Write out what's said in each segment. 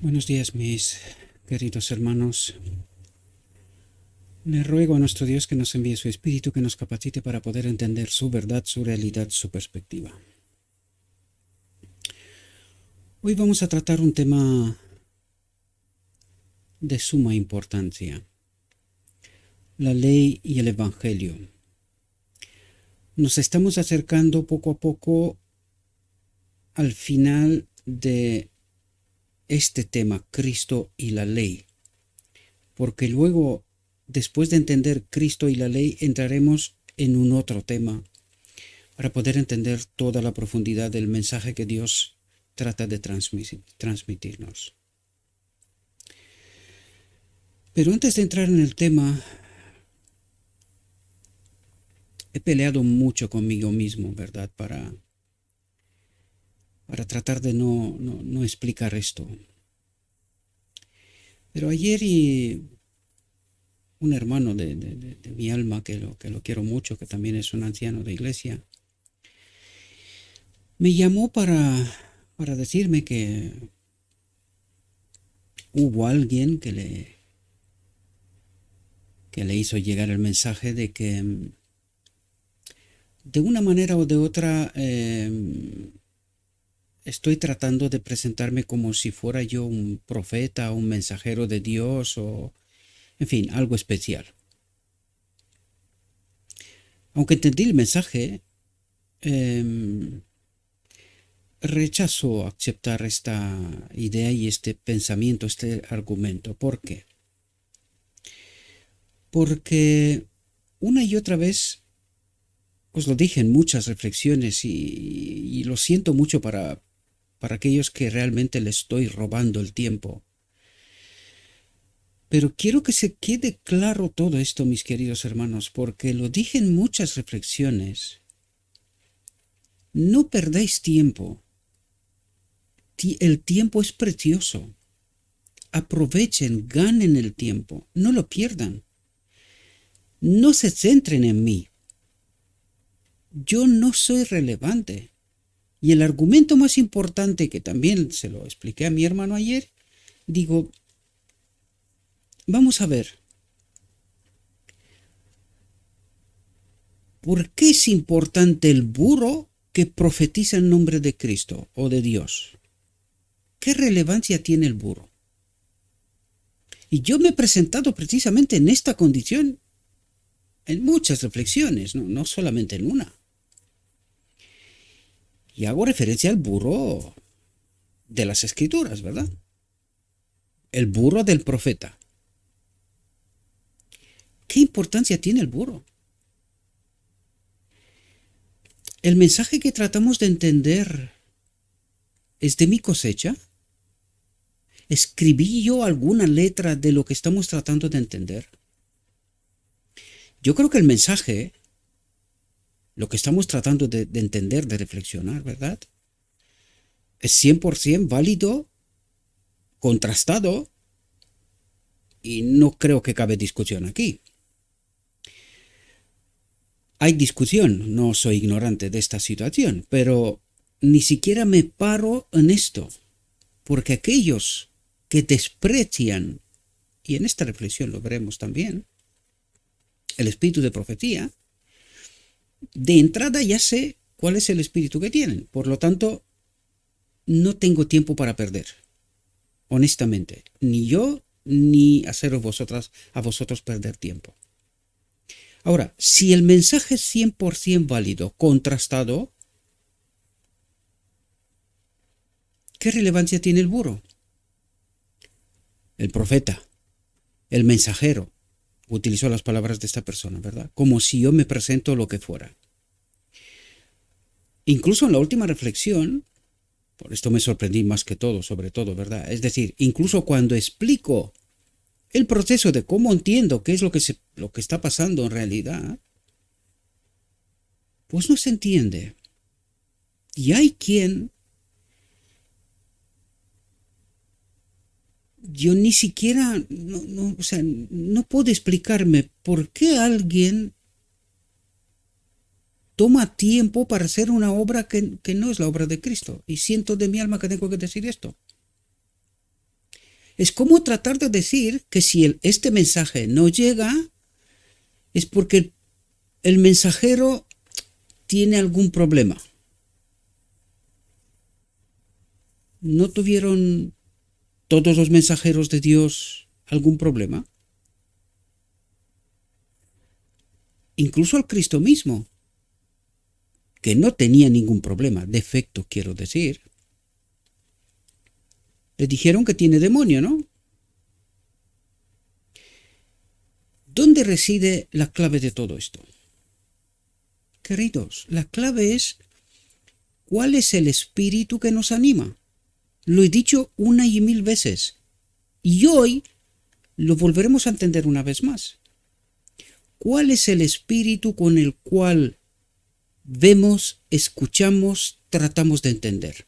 Buenos días, mis queridos hermanos. Le ruego a nuestro Dios que nos envíe su Espíritu, que nos capacite para poder entender su verdad, su realidad, su perspectiva. Hoy vamos a tratar un tema de suma importancia: la ley y el Evangelio. Nos estamos acercando poco a poco al final de este tema, Cristo y la ley, porque luego, después de entender Cristo y la ley, entraremos en un otro tema para poder entender toda la profundidad del mensaje que Dios trata de transmitirnos. Pero antes de entrar en el tema, he peleado mucho conmigo mismo, ¿verdad? Para tratar de no explicar esto. Pero ayer un hermano de mi alma, que lo quiero mucho, que también es un anciano de iglesia, me llamó para decirme que hubo alguien que le hizo llegar el mensaje de que de una manera o de otra estoy tratando de presentarme como si fuera yo un profeta, un mensajero de Dios o, en fin, algo especial. Aunque entendí el mensaje, rechazo aceptar esta idea y este pensamiento, este argumento. ¿Por qué? Porque una y otra vez os lo dije en muchas reflexiones y lo siento mucho para aquellos que realmente les estoy robando el tiempo. Pero quiero que se quede claro todo esto, mis queridos hermanos, porque lo dije en muchas reflexiones. No perdáis tiempo. El tiempo es precioso. Aprovechen, ganen el tiempo, no lo pierdan. No se centren en mí. Yo no soy relevante. Y el argumento más importante, que también se lo expliqué a mi hermano ayer, digo, vamos a ver, ¿por qué es importante el burro que profetiza en nombre de Cristo o de Dios? ¿Qué relevancia tiene el burro? Y yo me he presentado precisamente en esta condición en muchas reflexiones, no solamente en una. Y hago referencia al burro de las Escrituras, ¿verdad? El burro del profeta. ¿Qué importancia tiene el burro? ¿El mensaje que tratamos de entender es de mi cosecha? ¿Escribí yo alguna letra de lo que estamos tratando de entender? Yo creo que el mensaje, lo que estamos tratando de entender, de reflexionar, ¿verdad?, es 100% válido, contrastado, y no creo que cabe discusión aquí. Hay discusión, no soy ignorante de esta situación, pero ni siquiera me paro en esto, porque aquellos que desprecian, y en esta reflexión lo veremos también, el espíritu de profecía, de entrada ya sé cuál es el espíritu que tienen. Por lo tanto, no tengo tiempo para perder, honestamente, ni yo ni haceros a vosotros perder tiempo. Ahora, si el mensaje es 100% válido, contrastado, ¿qué relevancia tiene el burro? El profeta, el mensajero, utilizó las palabras de esta persona, ¿verdad? Como si yo me presento lo que fuera. Incluso en la última reflexión, por esto me sorprendí más que todo, sobre todo, ¿verdad? Es decir, incluso cuando explico el proceso de cómo entiendo qué es lo que está pasando en realidad, pues no se entiende. Y hay quien, yo ni siquiera, o sea, no puedo explicarme por qué alguien toma tiempo para hacer una obra que no es la obra de Cristo. Y siento de mi alma que tengo que decir esto. Es como tratar de decir que si este mensaje no llega, es porque el mensajero tiene algún problema. ¿No tuvieron todos los mensajeros de Dios algún problema? Incluso el Cristo mismo, que no tenía ningún problema, defecto quiero decir, le dijeron que tiene demonio, ¿no? ¿Dónde reside la clave de todo esto? Queridos, la clave es ¿cuál es el espíritu que nos anima? Lo he dicho una y mil veces. Y hoy lo volveremos a entender una vez más. ¿Cuál es el espíritu con el cual vemos, escuchamos, tratamos de entender?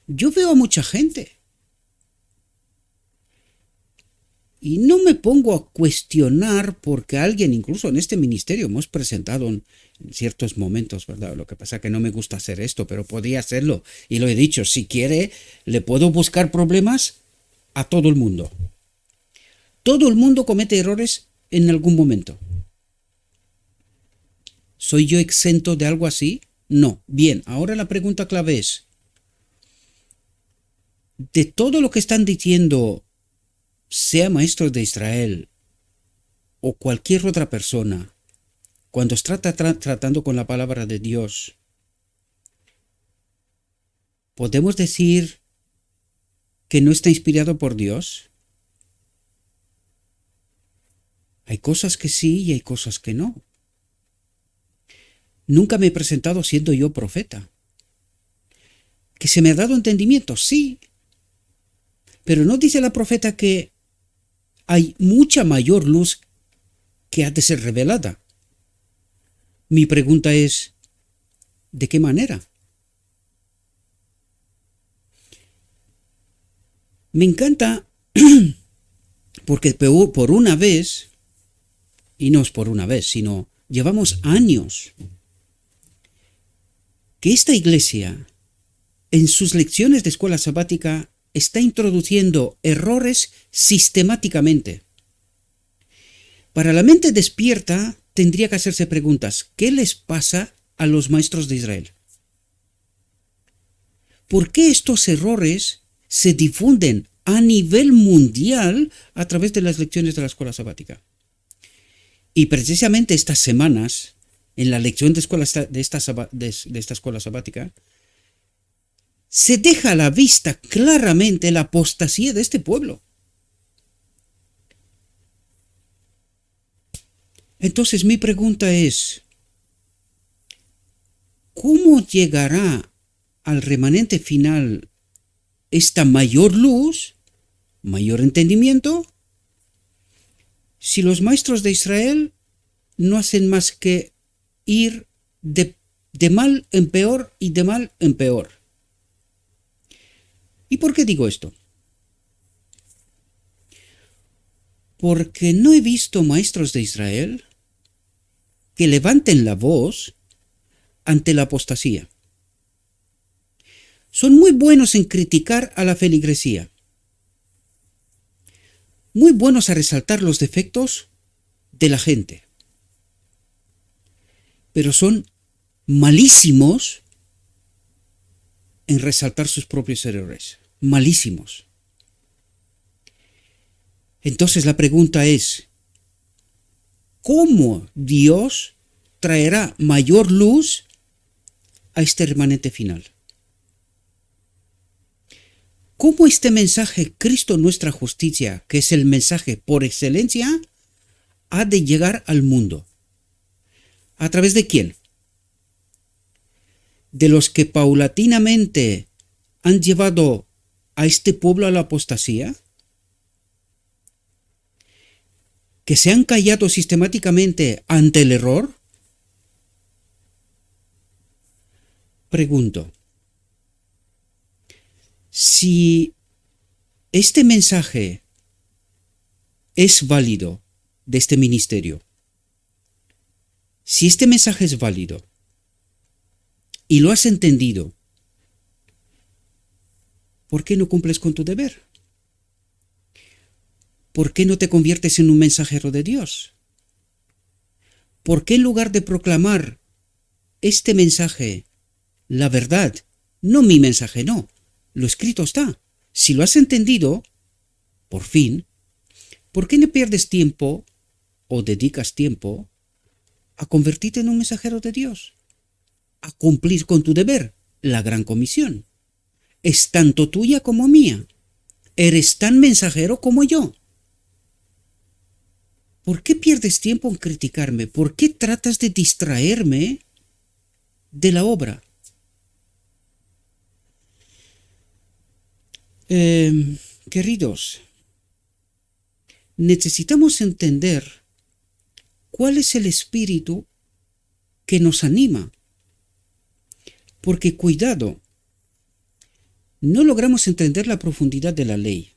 Yo veo a mucha gente y no me pongo a cuestionar porque alguien, incluso en este ministerio, hemos presentado en ciertos momentos, ¿verdad? Lo que pasa es que no me gusta hacer esto, pero podía hacerlo. Y lo he dicho, si quiere, le puedo buscar problemas a todo el mundo. Todo el mundo comete errores en algún momento. ¿Soy yo exento de algo así? No. Bien, ahora la pregunta clave es, de todo lo que están diciendo, sea maestro de Israel o cualquier otra persona, cuando está tratando con la palabra de Dios, ¿podemos decir que no está inspirado por Dios? Hay cosas que sí y hay cosas que no. Nunca me he presentado siendo yo profeta. ¿Que se me ha dado entendimiento? Sí. Pero ¿no dice la profeta que hay mucha mayor luz que ha de ser revelada? Mi pregunta es, ¿de qué manera? Me encanta porque por una vez, y no es por una vez, sino llevamos años, que esta iglesia, en sus lecciones de escuela sabática, está introduciendo errores sistemáticamente. Para la mente despierta, tendría que hacerse preguntas. ¿Qué les pasa a los maestros de Israel? ¿Por qué estos errores se difunden a nivel mundial a través de las lecciones de la escuela sabática? Y precisamente estas semanas, en la lección de esta escuela sabática, se deja a la vista claramente la apostasía de este pueblo. Entonces mi pregunta es, ¿cómo llegará al remanente final esta mayor luz, mayor entendimiento, si los maestros de Israel no hacen más que ir de mal en peor y de mal en peor? ¿Y por qué digo esto? Porque no he visto maestros de Israel que levanten la voz ante la apostasía. Son muy buenos en criticar a la feligresía, muy buenos a resaltar los defectos de la gente, pero son malísimos en resaltar sus propios errores, malísimos. Entonces la pregunta es, ¿cómo Dios traerá mayor luz a este remanente final? ¿Cómo este mensaje, Cristo nuestra justicia, que es el mensaje por excelencia, ha de llegar al mundo? ¿A través de quién? ¿De los que paulatinamente han llevado a este pueblo a la apostasía? ¿Que se han callado sistemáticamente ante el error? Pregunto, si este mensaje es válido de este ministerio, si este mensaje es válido y lo has entendido, ¿Por qué no cumples con tu deber? ¿Por qué no te conviertes en un mensajero de Dios? ¿Por qué en lugar de proclamar este mensaje, la verdad, no mi mensaje, no, lo escrito está? Si lo has entendido, por fin, ¿por qué no pierdes tiempo o dedicas tiempo a convertirte en un mensajero de Dios? A cumplir con tu deber, la gran comisión. Es tanto tuya como mía. Eres tan mensajero como yo. ¿Por qué pierdes tiempo en criticarme? ¿Por qué tratas de distraerme de la obra? Queridos, necesitamos entender cuál es el espíritu que nos anima. Porque cuidado, no logramos entender la profundidad de la ley.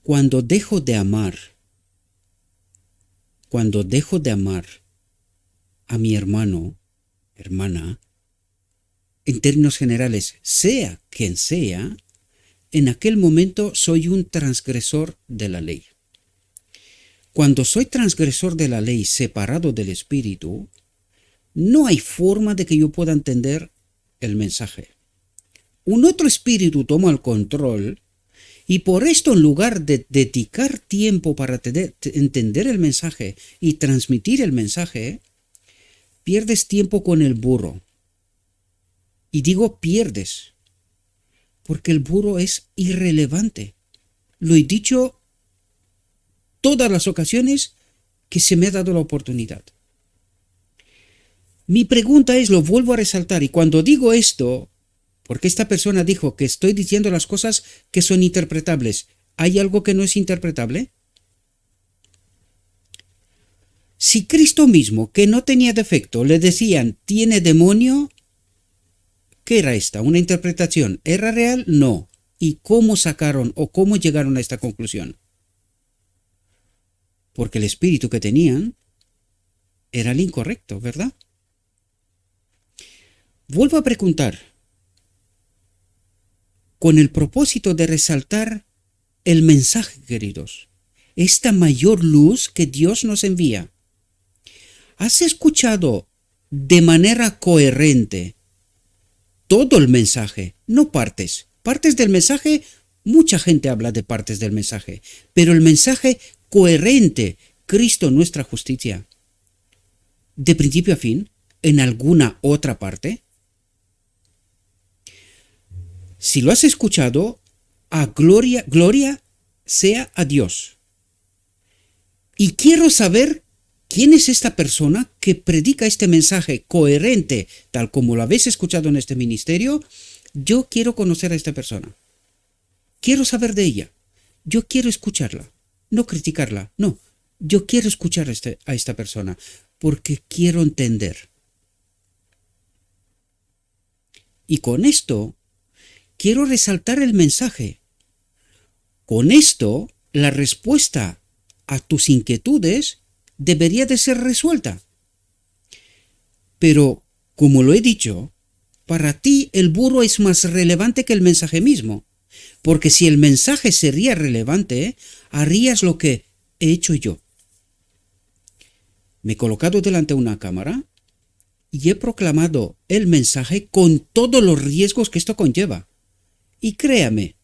Cuando dejo de amar a mi hermano, hermana, en términos generales, sea quien sea, en aquel momento soy un transgresor de la ley. Cuando soy transgresor de la ley separado del Espíritu, no hay forma de que yo pueda entender el mensaje. Un otro espíritu toma el control y por esto, en lugar de dedicar tiempo para entender el mensaje y transmitir el mensaje, pierdes tiempo con el burro. Y digo pierdes, porque el burro es irrelevante. Lo he dicho todas las ocasiones que se me ha dado la oportunidad. Mi pregunta es, lo vuelvo a resaltar, y cuando digo esto, porque esta persona dijo que estoy diciendo las cosas que son interpretables, ¿hay algo que no es interpretable? Si Cristo mismo, que no tenía defecto, le decían, ¿tiene demonio? ¿Qué era esta? ¿Una interpretación? ¿Era real? No. ¿Y cómo sacaron o cómo llegaron a esta conclusión? Porque el espíritu que tenían era el incorrecto, ¿verdad? Vuelvo a preguntar, con el propósito de resaltar el mensaje, queridos, esta mayor luz que Dios nos envía. ¿Has escuchado de manera coherente todo el mensaje? No partes. Partes del mensaje, mucha gente habla de partes del mensaje, pero el mensaje coherente, Cristo nuestra justicia, de principio a fin, en alguna otra parte. Si lo has escuchado, a gloria sea a Dios. Y quiero saber quién es esta persona que predica este mensaje coherente, tal como lo habéis escuchado en este ministerio. Yo quiero conocer a esta persona. Quiero saber de ella. Yo quiero escucharla, no criticarla, no. Yo quiero escuchar a esta persona porque quiero entender. Y con esto quiero resaltar el mensaje. Con esto, la respuesta a tus inquietudes debería de ser resuelta. Pero, como lo he dicho, para ti el burro es más relevante que el mensaje mismo. Porque si el mensaje sería relevante, harías lo que he hecho yo. Me he colocado delante de una cámara y he proclamado el mensaje con todos los riesgos que esto conlleva. Y créame,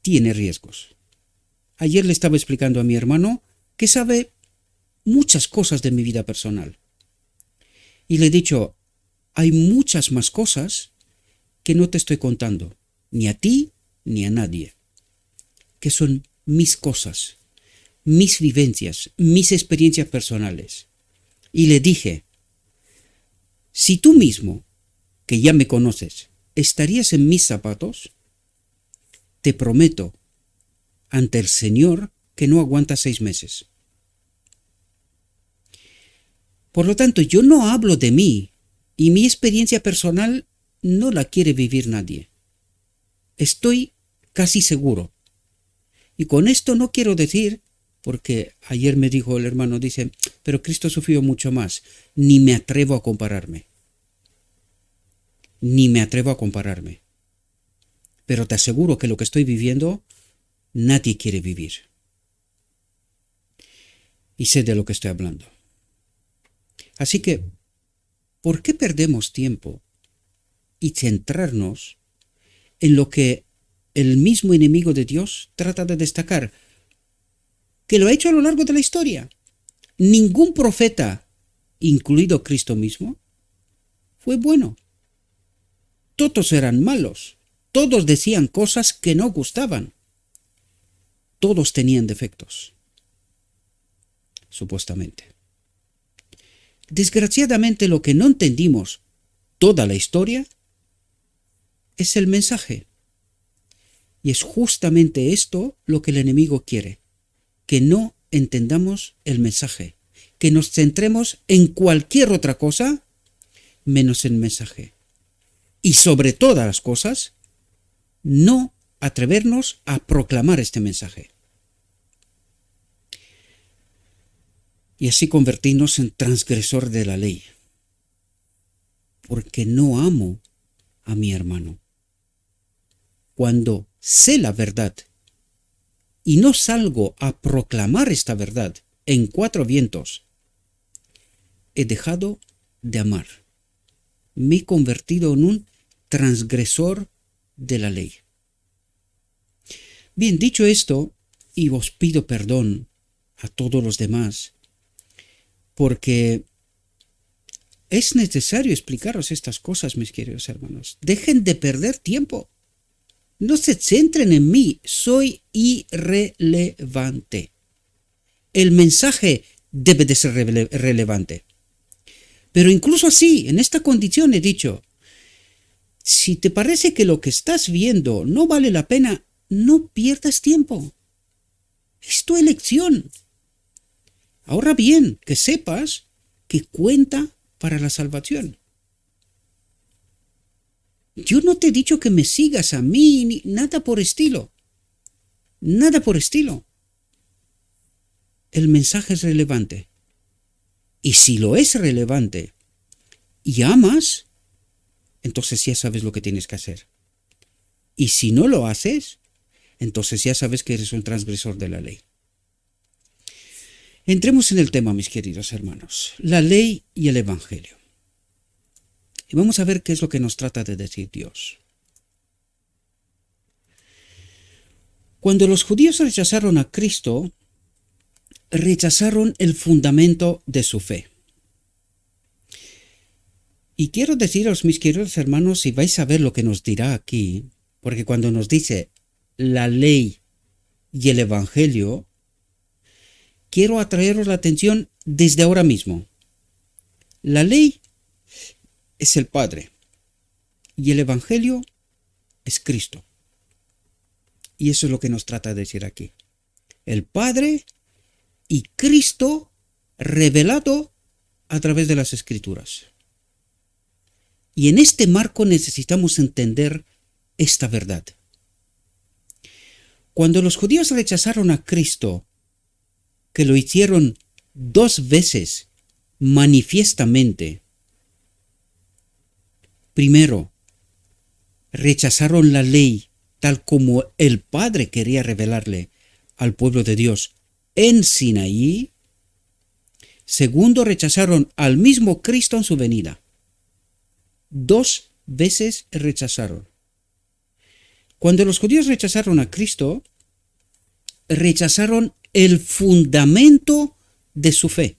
tiene riesgos. Ayer le estaba explicando a mi hermano que sabe muchas cosas de mi vida personal. Y le he dicho, hay muchas más cosas que no te estoy contando, ni a ti ni a nadie, que son mis cosas, mis vivencias, mis experiencias personales. Y le dije, si tú mismo, que ya me conoces, estarías en mis zapatos, te prometo ante el Señor que no aguantas 6 meses. Por lo tanto, yo no hablo de mí y mi experiencia personal no la quiere vivir nadie. Estoy casi seguro. Y con esto no quiero decir, porque ayer me dijo el hermano, dice, pero Cristo sufrió mucho más, ni me atrevo a compararme. ni me atrevo a compararme. Pero te aseguro que lo que estoy viviendo, nadie quiere vivir. Y sé de lo que estoy hablando. Así que, ¿por qué perdemos tiempo y centrarnos en lo que el mismo enemigo de Dios trata de destacar? Que lo ha hecho a lo largo de la historia. Ningún profeta, incluido Cristo mismo, fue bueno. Todos eran malos. Todos decían cosas que no gustaban. Todos tenían defectos. Supuestamente. Desgraciadamente, lo que no entendimos toda la historia es el mensaje. Y es justamente esto lo que el enemigo quiere. Que no entendamos el mensaje. Que nos centremos en cualquier otra cosa menos el mensaje. Y sobre todas las cosas, no atrevernos a proclamar este mensaje. Y así convertirnos en transgresor de la ley. Porque no amo a mi hermano. Cuando sé la verdad y no salgo a proclamar esta verdad en cuatro vientos, he dejado de amar. Me he convertido en un transgresor de la ley. Bien, dicho esto, y os pido perdón a todos los demás, porque es necesario explicaros estas cosas, mis queridos hermanos. Dejen de perder tiempo. No se centren en mí, soy irrelevante. El mensaje debe de ser relevante. Pero incluso así, en esta condición he dicho, si te parece que lo que estás viendo no vale la pena, no pierdas tiempo. Es tu elección. Ahora bien, que sepas que cuenta para la salvación. Yo no te he dicho que me sigas a mí, ni nada por estilo. Nada por estilo. El mensaje es relevante. Y si lo es relevante y amas, entonces ya sabes lo que tienes que hacer. Y si no lo haces, entonces ya sabes que eres un transgresor de la ley. Entremos en el tema, mis queridos hermanos. La ley y el evangelio. Y vamos a ver qué es lo que nos trata de decir Dios. Cuando los judíos rechazaron a Cristo, rechazaron el fundamento de su fe. Y quiero deciros, mis queridos hermanos, y vais a ver lo que nos dirá aquí, porque cuando nos dice la ley y el evangelio, quiero atraeros la atención desde ahora mismo. La ley es el Padre y el evangelio es Cristo. Y eso es lo que nos trata de decir aquí. El Padre y Cristo revelado a través de las Escrituras. Y en este marco necesitamos entender esta verdad. Cuando los judíos rechazaron a Cristo, que lo hicieron 2 veces manifiestamente, primero, rechazaron la ley tal como el Padre quería revelarle al pueblo de Dios en Sinaí. Segundo, rechazaron al mismo Cristo en su venida. 2 veces rechazaron. Cuando los judíos rechazaron a Cristo, rechazaron el fundamento de su fe.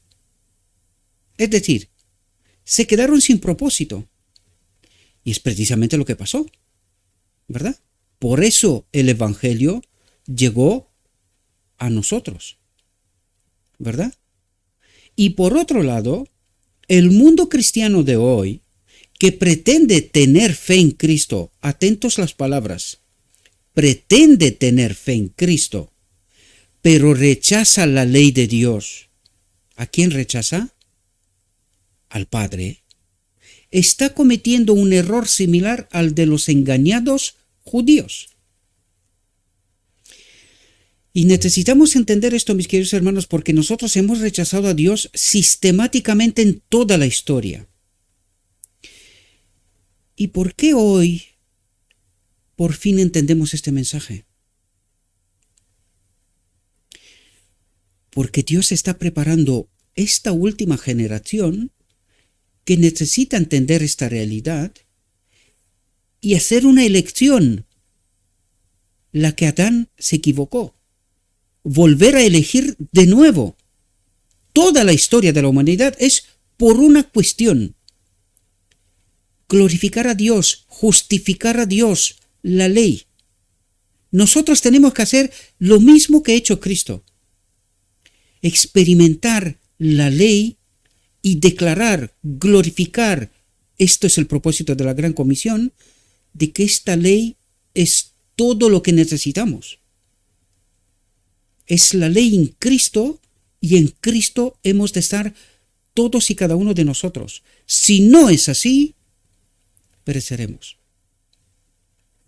Es decir, se quedaron sin propósito. Y es precisamente lo que pasó, ¿verdad? Por eso el evangelio llegó a nosotros, ¿verdad? Y por otro lado, el mundo cristiano de hoy, que pretende tener fe en Cristo, atentos las palabras, pretende tener fe en Cristo, pero rechaza la ley de Dios. ¿A quién rechaza? Al Padre. Está cometiendo un error similar al de los engañados judíos. Y necesitamos entender esto, mis queridos hermanos, porque nosotros hemos rechazado a Dios sistemáticamente en toda la historia. ¿Y por qué hoy por fin entendemos este mensaje? Porque Dios está preparando esta última generación que necesita entender esta realidad y hacer una elección, la que Adán se equivocó. Volver a elegir de nuevo. Toda la historia de la humanidad es por una cuestión: glorificar a Dios, justificar a Dios, la ley. Nosotros tenemos que hacer lo mismo que ha hecho Cristo: experimentar la ley y declarar, glorificar. Esto es el propósito de la Gran Comisión, de que esta ley es todo lo que necesitamos. Es la ley en Cristo, y en Cristo hemos de estar todos y cada uno de nosotros. Si no es así, pereceremos.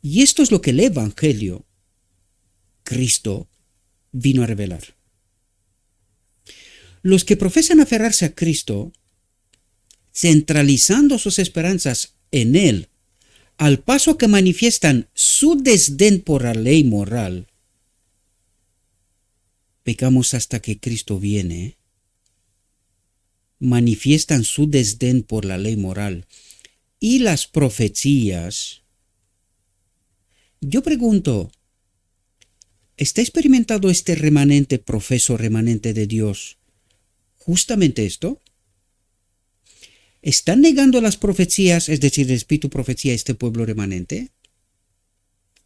Y esto es lo que el Evangelio, Cristo, vino a revelar. Los que profesan aferrarse a Cristo, centralizando sus esperanzas en Él, al paso que manifiestan su desdén por la ley moral, pecamos hasta que Cristo viene, manifiestan su desdén por la ley moral y las profecías. Yo pregunto, ¿está experimentado este remanente, profeso remanente de Dios, justamente esto? ¿Están negando las profecías, es decir, el espíritu profecía, este pueblo remanente?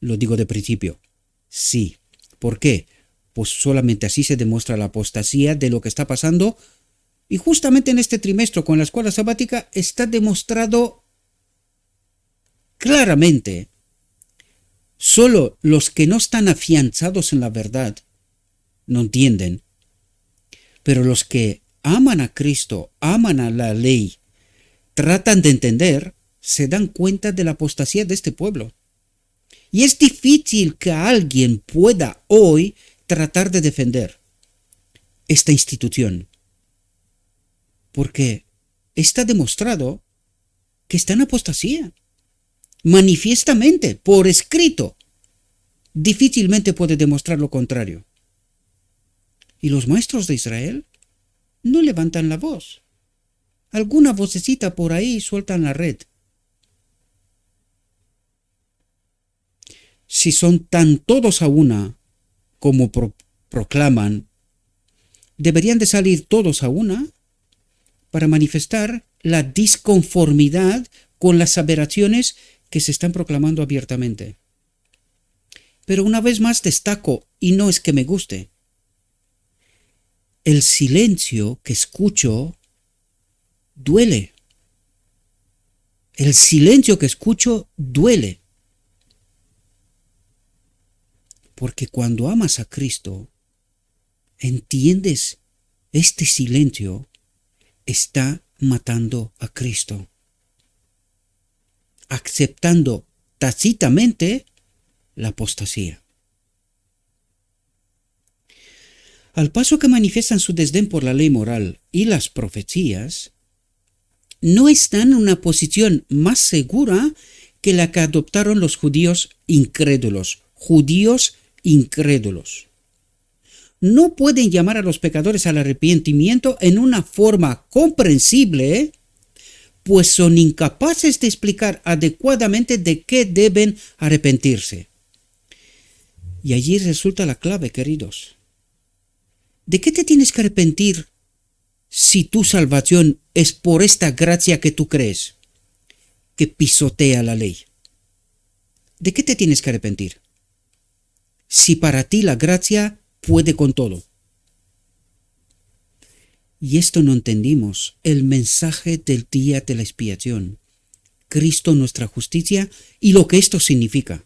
Lo digo de principio, sí. ¿Por qué? Pues solamente así se demuestra la apostasía de lo que está pasando, y justamente en este trimestre con la escuela sabática está demostrado claramente. Solo los que no están afianzados en la verdad no entienden, pero los que aman a Cristo, aman a la ley, tratan de entender, se dan cuenta de la apostasía de este pueblo. Y es difícil que alguien pueda hoy tratar de defender esta institución, porque está demostrado que está en apostasía, manifiestamente, por escrito. Difícilmente puede demostrar lo contrario. Y los maestros de Israel no levantan la voz. Alguna vocecita por ahí sueltan la red. Si son tan todos a una como proclaman, deberían de salir todos a una para manifestar la disconformidad con las aseveraciones que se están proclamando abiertamente. Pero una vez más destaco, y no es que me guste, el silencio que escucho duele. El silencio que escucho duele. Porque cuando amas a Cristo, entiendes, este silencio está matando a Cristo, aceptando tácitamente la apostasía. Al paso que manifiestan su desdén por la ley moral y las profecías, no están en una posición más segura que la que adoptaron los judíos incrédulos. No pueden llamar a los pecadores al arrepentimiento en una forma comprensible, pues son incapaces de explicar adecuadamente de qué deben arrepentirse. Y allí resulta la clave, queridos. ¿De qué te tienes que arrepentir si tu salvación es por esta gracia que tú crees, que pisotea la ley? ¿De qué te tienes que arrepentir? Si para ti la gracia puede con todo. Y esto no entendimos, el mensaje del día de la expiación, Cristo nuestra justicia y lo que esto significa.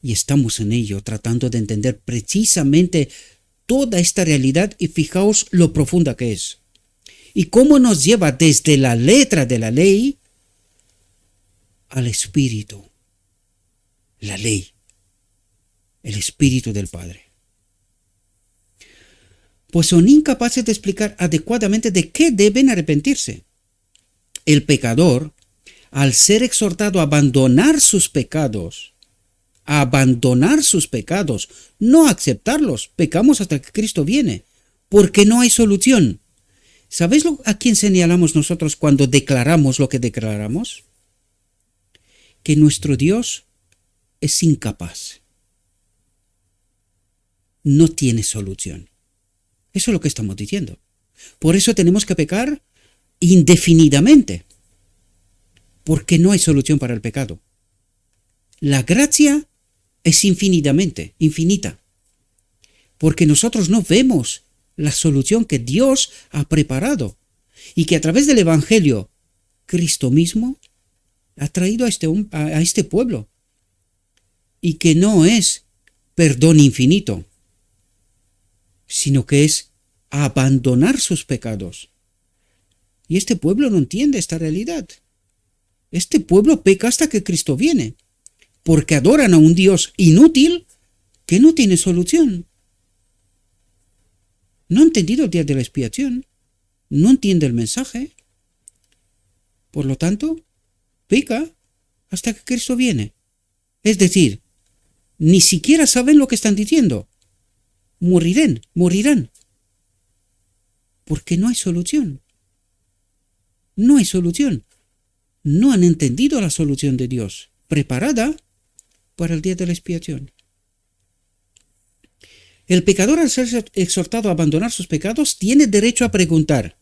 Y estamos en ello, tratando de entender precisamente toda esta realidad, y fijaos lo profunda que es. Y cómo nos lleva desde la letra de la ley al espíritu. La ley, el espíritu del Padre. Pues son incapaces de explicar adecuadamente de qué deben arrepentirse. El pecador, al ser exhortado a abandonar sus pecados, no a aceptarlos, pecamos hasta que Cristo viene, porque no hay solución. ¿Sabéis a quién señalamos nosotros cuando declaramos lo que declaramos? Que nuestro Dios es incapaz. No tiene solución. Eso es lo que estamos diciendo. Por eso tenemos que pecar indefinidamente, porque no hay solución para el pecado. La gracia es infinita, porque nosotros no vemos la solución que Dios ha preparado y que a través del Evangelio Cristo mismo ha traído a este pueblo, y que no es perdón infinito, sino que es abandonar sus pecados. Y este pueblo no entiende esta realidad. Este pueblo peca hasta que Cristo viene, porque adoran a un Dios inútil que no tiene solución. No ha entendido el día de la expiación, no entiende el mensaje. Por lo tanto, peca hasta que Cristo viene. Es decir, ni siquiera saben lo que están diciendo. Morirán. Porque no hay solución. No hay solución. No han entendido la solución de Dios, preparada para el día de la expiación. El pecador, al ser exhortado a abandonar sus pecados, tiene derecho a preguntar: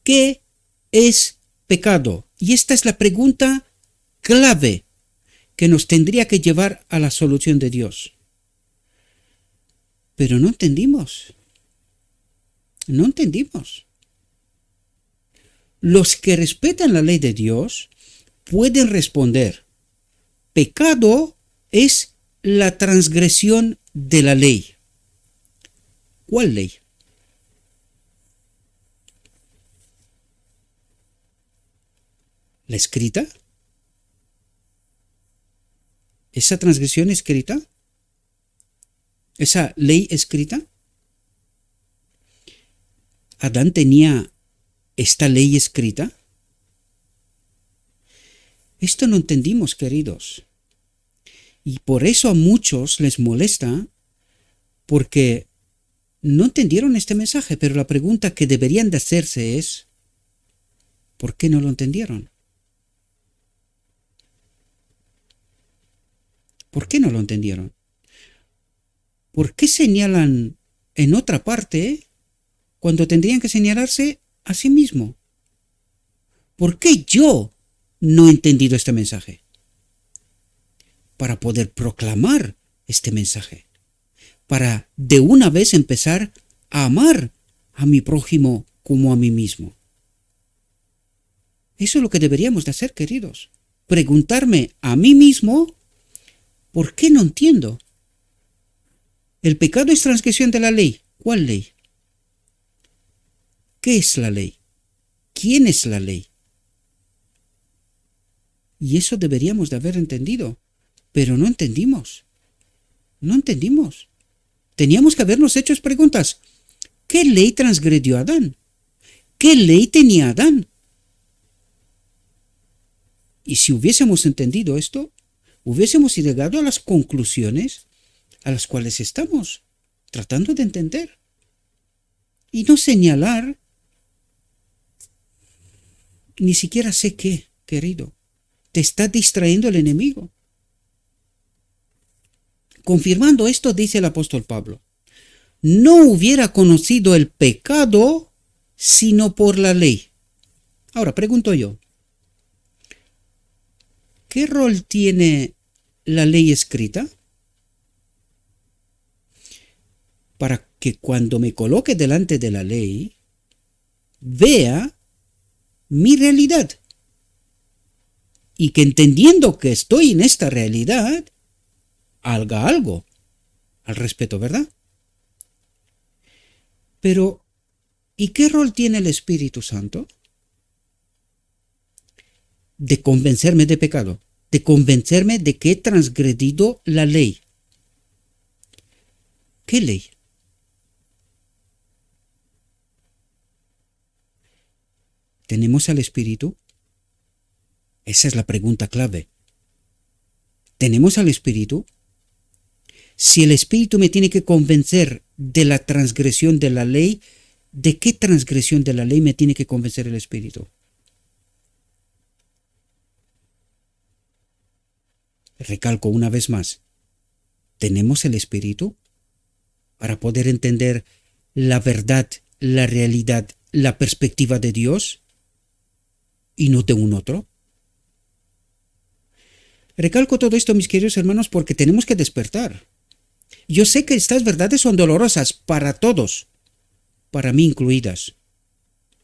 ¿qué es pecado? Y esta es la pregunta clave que nos tendría que llevar a la solución de Dios. Pero no entendimos. No entendimos. Los que respetan la ley de Dios pueden responder: pecado es la transgresión de la ley. ¿Cuál ley? ¿La escrita? ¿Esa transgresión escrita? ¿Esa ley escrita? ¿Adán tenía esta ley escrita? Esto no entendimos, queridos. Y por eso a muchos les molesta, porque no entendieron este mensaje. Pero la pregunta que deberían de hacerse es: ¿por qué no lo entendieron? ¿Por qué no lo entendieron? ¿Por qué señalan en otra parte cuando tendrían que señalarse a sí mismo? ¿Por qué yo no he entendido este mensaje? Para poder proclamar este mensaje, para de una vez empezar a amar a mi prójimo como a mí mismo. Eso es lo que deberíamos de hacer, queridos. Preguntarme a mí mismo: ¿por qué no entiendo? El pecado es transgresión de la ley. ¿Cuál ley? ¿Qué es la ley? ¿Quién es la ley? Y eso deberíamos de haber entendido, pero no entendimos. No entendimos. Teníamos que habernos hecho preguntas. ¿Qué ley transgredió Adán? ¿Qué ley tenía Adán? Y si hubiésemos entendido esto, hubiésemos llegado a las conclusiones a las cuales estamos tratando de entender. Y no señalar ni siquiera sé qué, querido. Te está distrayendo el enemigo. Confirmando esto, dice el apóstol Pablo: no hubiera conocido el pecado sino por la ley. Ahora, pregunto yo: ¿qué rol tiene la ley escrita? Para que cuando me coloque delante de la ley, vea mi realidad. Y que entendiendo que estoy en esta realidad, haga algo al respecto, ¿verdad? Pero, ¿y qué rol tiene el Espíritu Santo? De convencerme de pecado, de convencerme de que he transgredido la ley. ¿Qué ley? ¿Tenemos al Espíritu? Esa es la pregunta clave. ¿Tenemos al Espíritu? Si el Espíritu me tiene que convencer de la transgresión de la ley, ¿de qué transgresión de la ley me tiene que convencer el Espíritu? Recalco una vez más, ¿tenemos el Espíritu para poder entender la verdad, la realidad, la perspectiva de Dios y no de un otro? Recalco todo esto, mis queridos hermanos, porque tenemos que despertar. Yo sé que estas verdades son dolorosas para todos, para mí incluidas.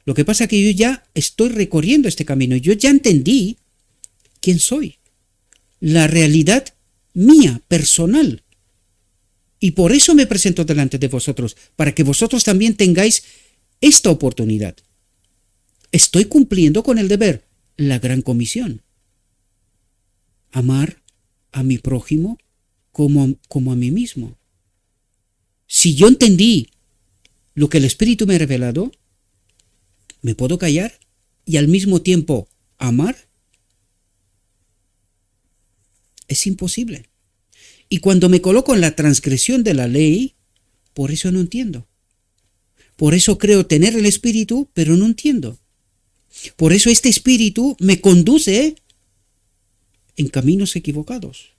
Lo que pasa es que yo ya estoy recorriendo este camino, yo ya entendí quién soy, la realidad mía, personal. Y por eso me presento delante de vosotros, para que vosotros también tengáis esta oportunidad. Estoy cumpliendo con el deber, la gran comisión. Amar a mi prójimo como a mí mismo. Si yo entendí lo que el Espíritu me ha revelado, ¿me puedo callar y al mismo tiempo amar? Es imposible. Y cuando me coloco en la transgresión de la ley, por eso no entiendo. Por eso creo tener el Espíritu, pero no entiendo. Por eso este Espíritu me conduce en caminos equivocados.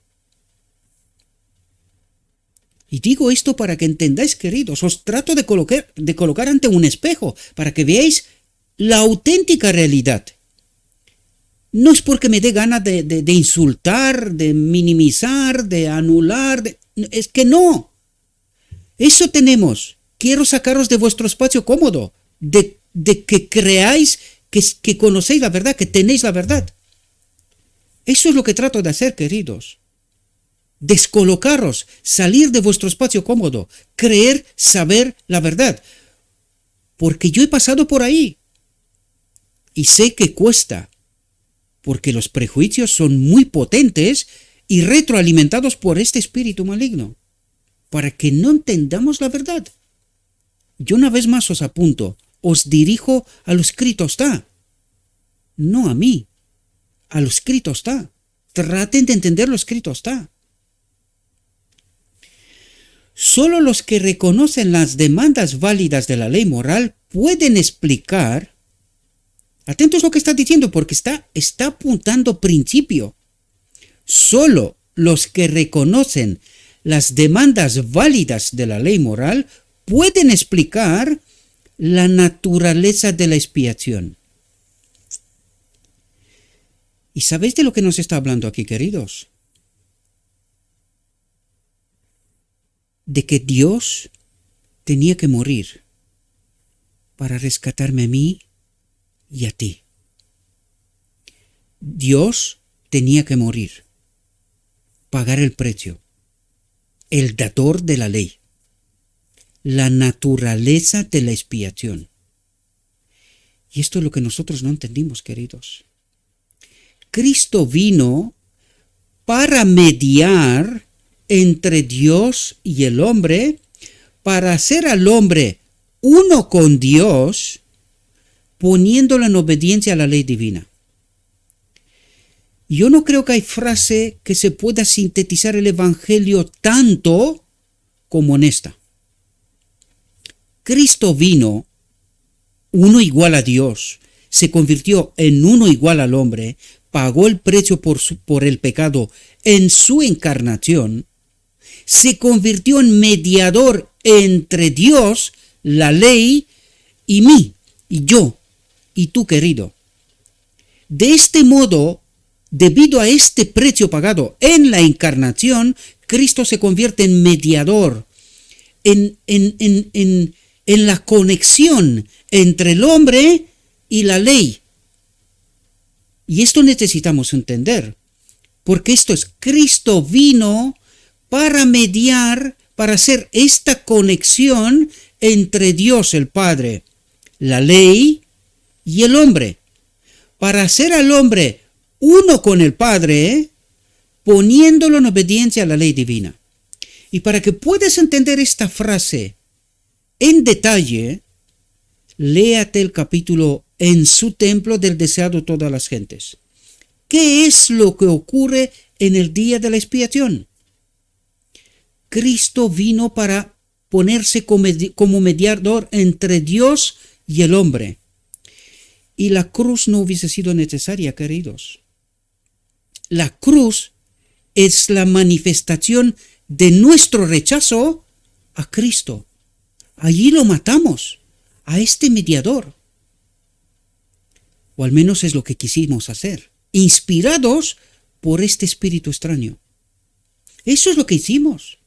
Y digo esto para que entendáis, queridos, os trato de colocar ante un espejo, para que veáis la auténtica realidad. No es porque me dé gana de insultar, de minimizar, de anular, es que no. Eso tenemos. Quiero sacaros de vuestro espacio cómodo, de que creáis que conocéis la verdad, que tenéis la verdad. Eso es lo que trato de hacer, queridos. Descolocaros, salir de vuestro espacio cómodo, creer, saber la verdad. Porque yo he pasado por ahí y sé que cuesta, porque los prejuicios son muy potentes y retroalimentados por este espíritu maligno, para que no entendamos la verdad. Yo una vez más os apunto, os dirijo a lo escrito está, no a mí, a lo escrito está. Traten de entender lo escrito está. Solo los que reconocen las demandas válidas de la ley moral pueden explicar. Atentos a lo que está diciendo, porque está apuntando principio. Solo los que reconocen las demandas válidas de la ley moral pueden explicar la naturaleza de la expiación. ¿Y sabéis de lo que nos está hablando aquí, queridos? De que Dios tenía que morir para rescatarme a mí y a ti. Dios tenía que morir, pagar el precio, el dador de la ley, la naturaleza de la expiación. Y esto es lo que nosotros no entendimos, queridos. Cristo vino para mediar entre Dios y el hombre, para hacer al hombre uno con Dios, poniéndolo en obediencia a la ley divina. Yo no creo que hay frase que se pueda sintetizar el Evangelio tanto como en esta. Cristo vino, uno igual a Dios, se convirtió en uno igual al hombre, pagó el precio por el pecado en su encarnación, se convirtió en mediador entre Dios, la ley, y mí, y yo, y tú, querido. De este modo, debido a este precio pagado en la encarnación, Cristo se convierte en mediador, en la conexión entre el hombre y la ley. Y esto necesitamos entender, porque esto es, Cristo vino para mediar, para hacer esta conexión entre Dios el Padre, la ley y el hombre, para hacer al hombre uno con el Padre, poniéndolo en obediencia a la ley divina. Y para que puedas entender esta frase en detalle, léate el capítulo En su templo del deseado todas las gentes, ¿Qué es lo que ocurre en el día de la expiación? Cristo vino para ponerse como mediador entre Dios y el hombre. Y la cruz no hubiese sido necesaria, queridos. La cruz es la manifestación de nuestro rechazo a Cristo. Allí lo matamos, a este mediador. O al menos es lo que quisimos hacer, inspirados por este espíritu extraño. Eso es lo que hicimos.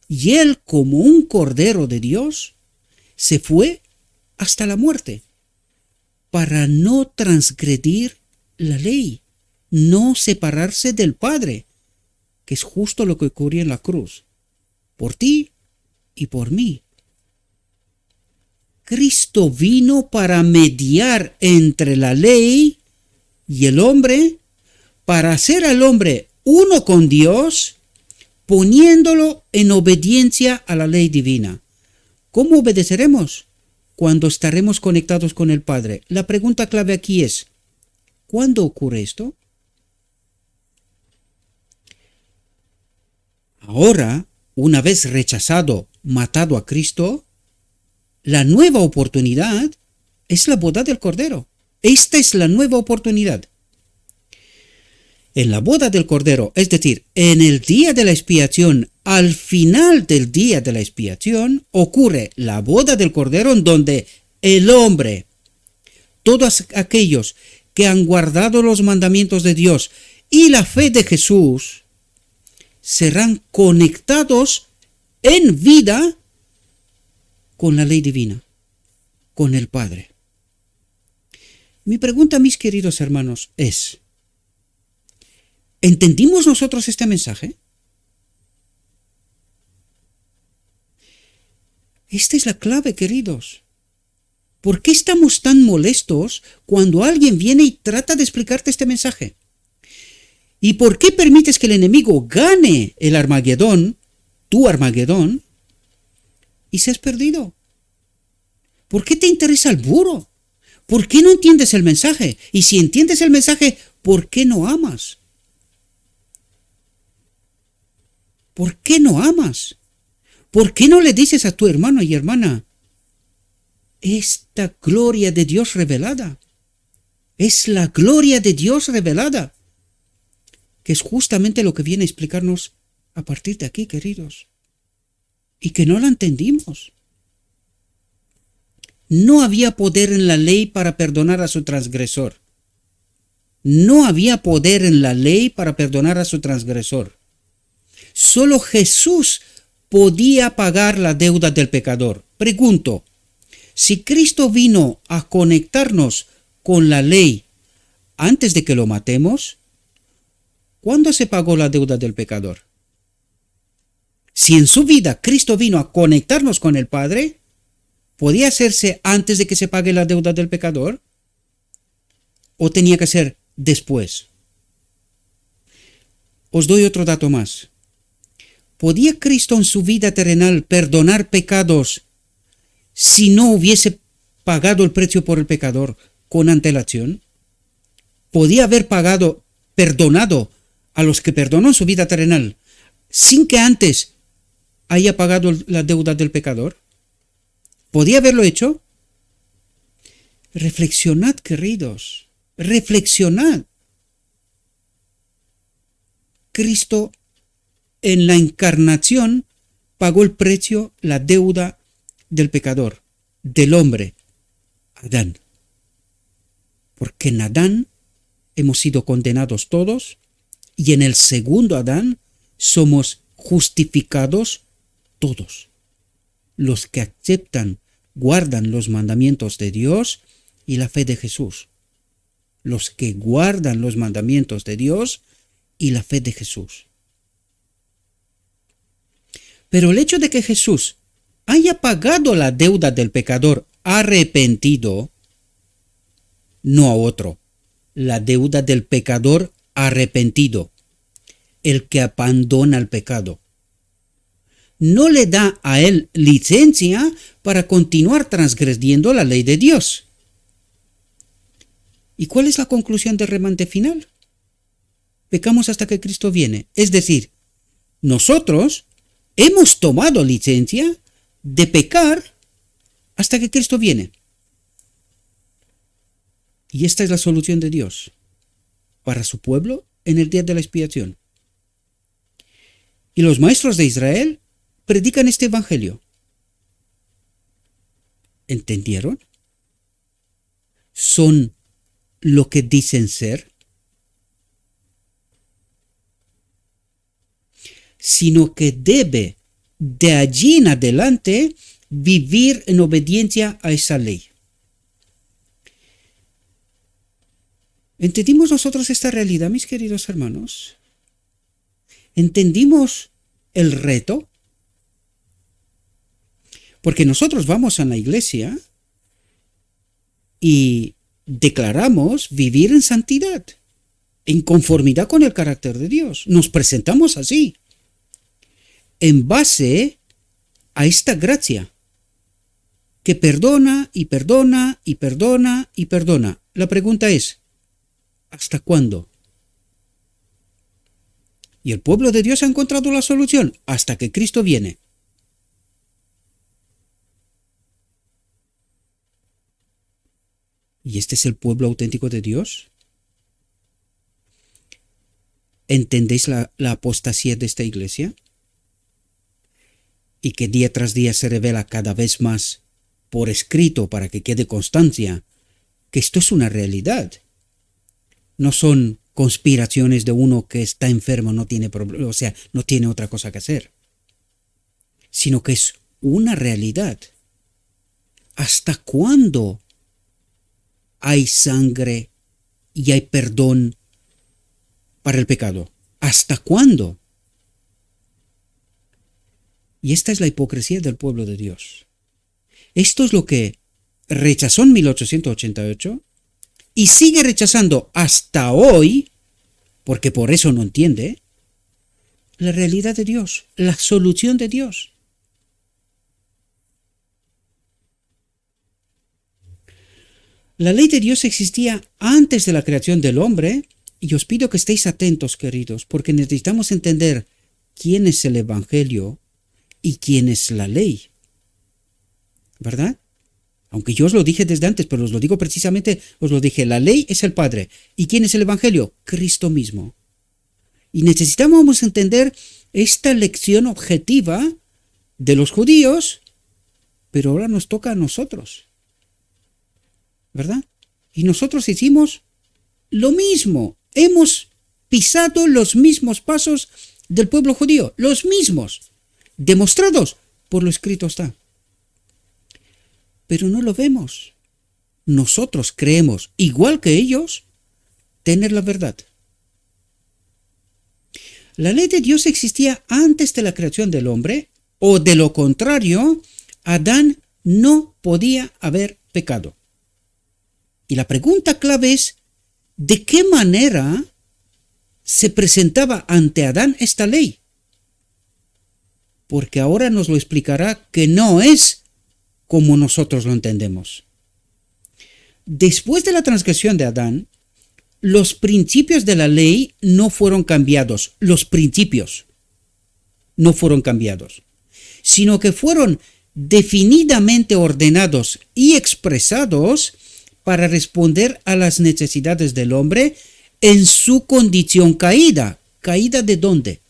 Y él, como un cordero de Dios, se fue hasta la muerte para no transgredir la ley, no separarse del Padre, que es justo lo que ocurrió en la cruz, por ti y por mí. Cristo vino para mediar entre la ley y el hombre, para hacer al hombre uno con Dios, poniéndolo en obediencia a la ley divina. ¿Cómo obedeceremos? Cuando estaremos conectados con el Padre. La pregunta clave aquí es, ¿cuándo ocurre esto? Ahora, una vez rechazado, matado a Cristo, la nueva oportunidad es la boda del Cordero. Esta es la nueva oportunidad. En la boda del Cordero, es decir, en el día de la expiación, al final del día de la expiación, ocurre la boda del Cordero en donde el hombre, todos aquellos que han guardado los mandamientos de Dios y la fe de Jesús, serán conectados en vida con la ley divina, con el Padre. Mi pregunta, mis queridos hermanos, es, ¿entendimos nosotros este mensaje? Esta es la clave, queridos. ¿Por qué estamos tan molestos cuando alguien viene y trata de explicarte este mensaje? ¿Y por qué permites que el enemigo gane el Armagedón, tu Armagedón, y seas perdido? ¿Por qué te interesa el burro? ¿Por qué no entiendes el mensaje? Y si entiendes el mensaje, ¿por qué no amas? ¿Por qué no amas? ¿Por qué no le dices a tu hermano y hermana, esta gloria de Dios revelada? Es la gloria de Dios revelada, que es justamente lo que viene a explicarnos a partir de aquí, queridos. Y que no la entendimos. No había poder en la ley para perdonar a su transgresor. No había poder en la ley para perdonar a su transgresor. Solo Jesús podía pagar la deuda del pecador. Pregunto, si Cristo vino a conectarnos con la ley antes de que lo matemos, ¿cuándo se pagó la deuda del pecador? Si en su vida Cristo vino a conectarnos con el Padre, ¿podía hacerse antes de que se pague la deuda del pecador? ¿O tenía que ser después? Os doy otro dato más. ¿Podía Cristo en su vida terrenal perdonar pecados si no hubiese pagado el precio por el pecador con antelación? ¿Podía haber perdonado a los que perdonó en su vida terrenal sin que antes haya pagado la deuda del pecador? ¿Podía haberlo hecho? Reflexionad, queridos, reflexionad. Cristo en la encarnación pagó el precio, la deuda del pecador, del hombre, Adán. Porque en Adán hemos sido condenados todos y en el segundo Adán somos justificados todos. Los que aceptan, guardan los mandamientos de Dios y la fe de Jesús. Los que guardan los mandamientos de Dios y la fe de Jesús. Pero el hecho de que Jesús haya pagado la deuda del pecador arrepentido, no a otro, la deuda del pecador arrepentido, el que abandona el pecado, no le da a él licencia para continuar transgrediendo la ley de Dios. ¿Y cuál es la conclusión del remanente final? pecamos hasta que Cristo viene. Es decir, nosotros hemos tomado licencia de pecar hasta que Cristo viene. Y esta es la solución de Dios para su pueblo en el día de la expiación. Y los maestros de Israel predican este evangelio. ¿Entendieron? ¿Son lo que dicen ser? Sino que debe de allí en adelante vivir en obediencia a esa ley. ¿Entendimos nosotros esta realidad, mis queridos hermanos? ¿Entendimos el reto? Porque nosotros vamos a la iglesia y declaramos vivir en santidad, en conformidad con el carácter de Dios. Nos presentamos así, en base a esta gracia, que perdona y perdona y perdona y perdona. La pregunta es, ¿hasta cuándo? Y el pueblo de Dios ha encontrado la solución, hasta que Cristo viene. ¿Y este es el pueblo auténtico de Dios? ¿Entendéis la apostasía de esta iglesia? Y que día tras día se revela cada vez más por escrito para que quede constancia que esto es una realidad. No son conspiraciones de uno que está enfermo, no tiene problema, o sea, no tiene otra cosa que hacer, sino que es una realidad. ¿Hasta cuándo hay sangre y hay perdón para el pecado? ¿Hasta cuándo? Y esta es la hipocresía del pueblo de Dios. Esto es lo que rechazó en 1888 y sigue rechazando hasta hoy, porque por eso no entiende la realidad de Dios, la solución de Dios. La ley de Dios existía antes de la creación del hombre, y os pido que estéis atentos, queridos, porque necesitamos entender quién es el Evangelio y quién es la ley. ¿Verdad? Aunque yo os lo dije desde antes, pero os lo digo precisamente, os lo dije, la ley es el Padre. ¿Y quién es el Evangelio? Cristo mismo. Y necesitamos entender esta lección objetiva de los judíos, pero ahora nos toca a nosotros. ¿Verdad? Y nosotros hicimos lo mismo. Hemos pisado los mismos pasos del pueblo judío, los mismos, demostrados por lo escrito está. Pero no lo vemos. Nosotros creemos, igual que ellos, tener la verdad. La ley de Dios existía antes de la creación del hombre, o de lo contrario, Adán no podía haber pecado. Y la pregunta clave es, ¿de qué manera se presentaba ante Adán esta ley? Porque ahora nos lo explicará que no es como nosotros lo entendemos. Después de la transgresión de Adán, los principios de la ley no fueron cambiados. Los principios no fueron cambiados, sino que fueron definidamente ordenados y expresados para responder a las necesidades del hombre en su condición caída. ¿Caída de dónde?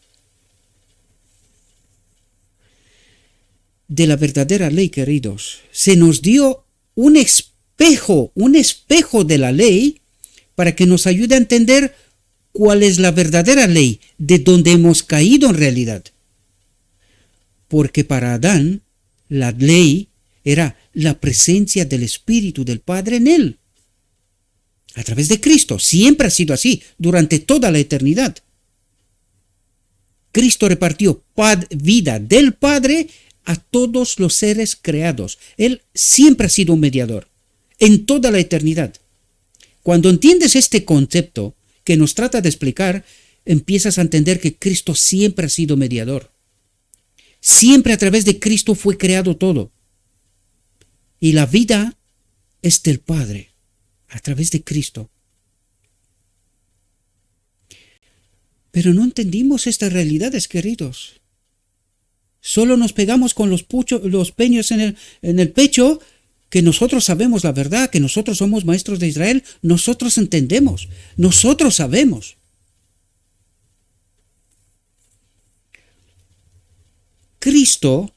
De la verdadera ley, queridos. Se nos dio un espejo de la ley para que nos ayude a entender cuál es la verdadera ley, de donde hemos caído en realidad. Porque para Adán, la ley era la presencia del Espíritu del Padre en él. A través de Cristo. Siempre ha sido así, durante toda la eternidad. Cristo repartió vida del Padre a todos los seres creados. Él siempre ha sido un mediador, en toda la eternidad. Cuando entiendes este concepto que nos trata de explicar, empiezas a entender que Cristo siempre ha sido mediador. Siempre a través de Cristo fue creado todo. Y la vida es del Padre, a través de Cristo. Pero no entendimos estas realidades, queridos. Solo nos pegamos con los peños en el pecho, que nosotros sabemos la verdad, que nosotros somos maestros de Israel, nosotros entendemos, nosotros sabemos. Cristo,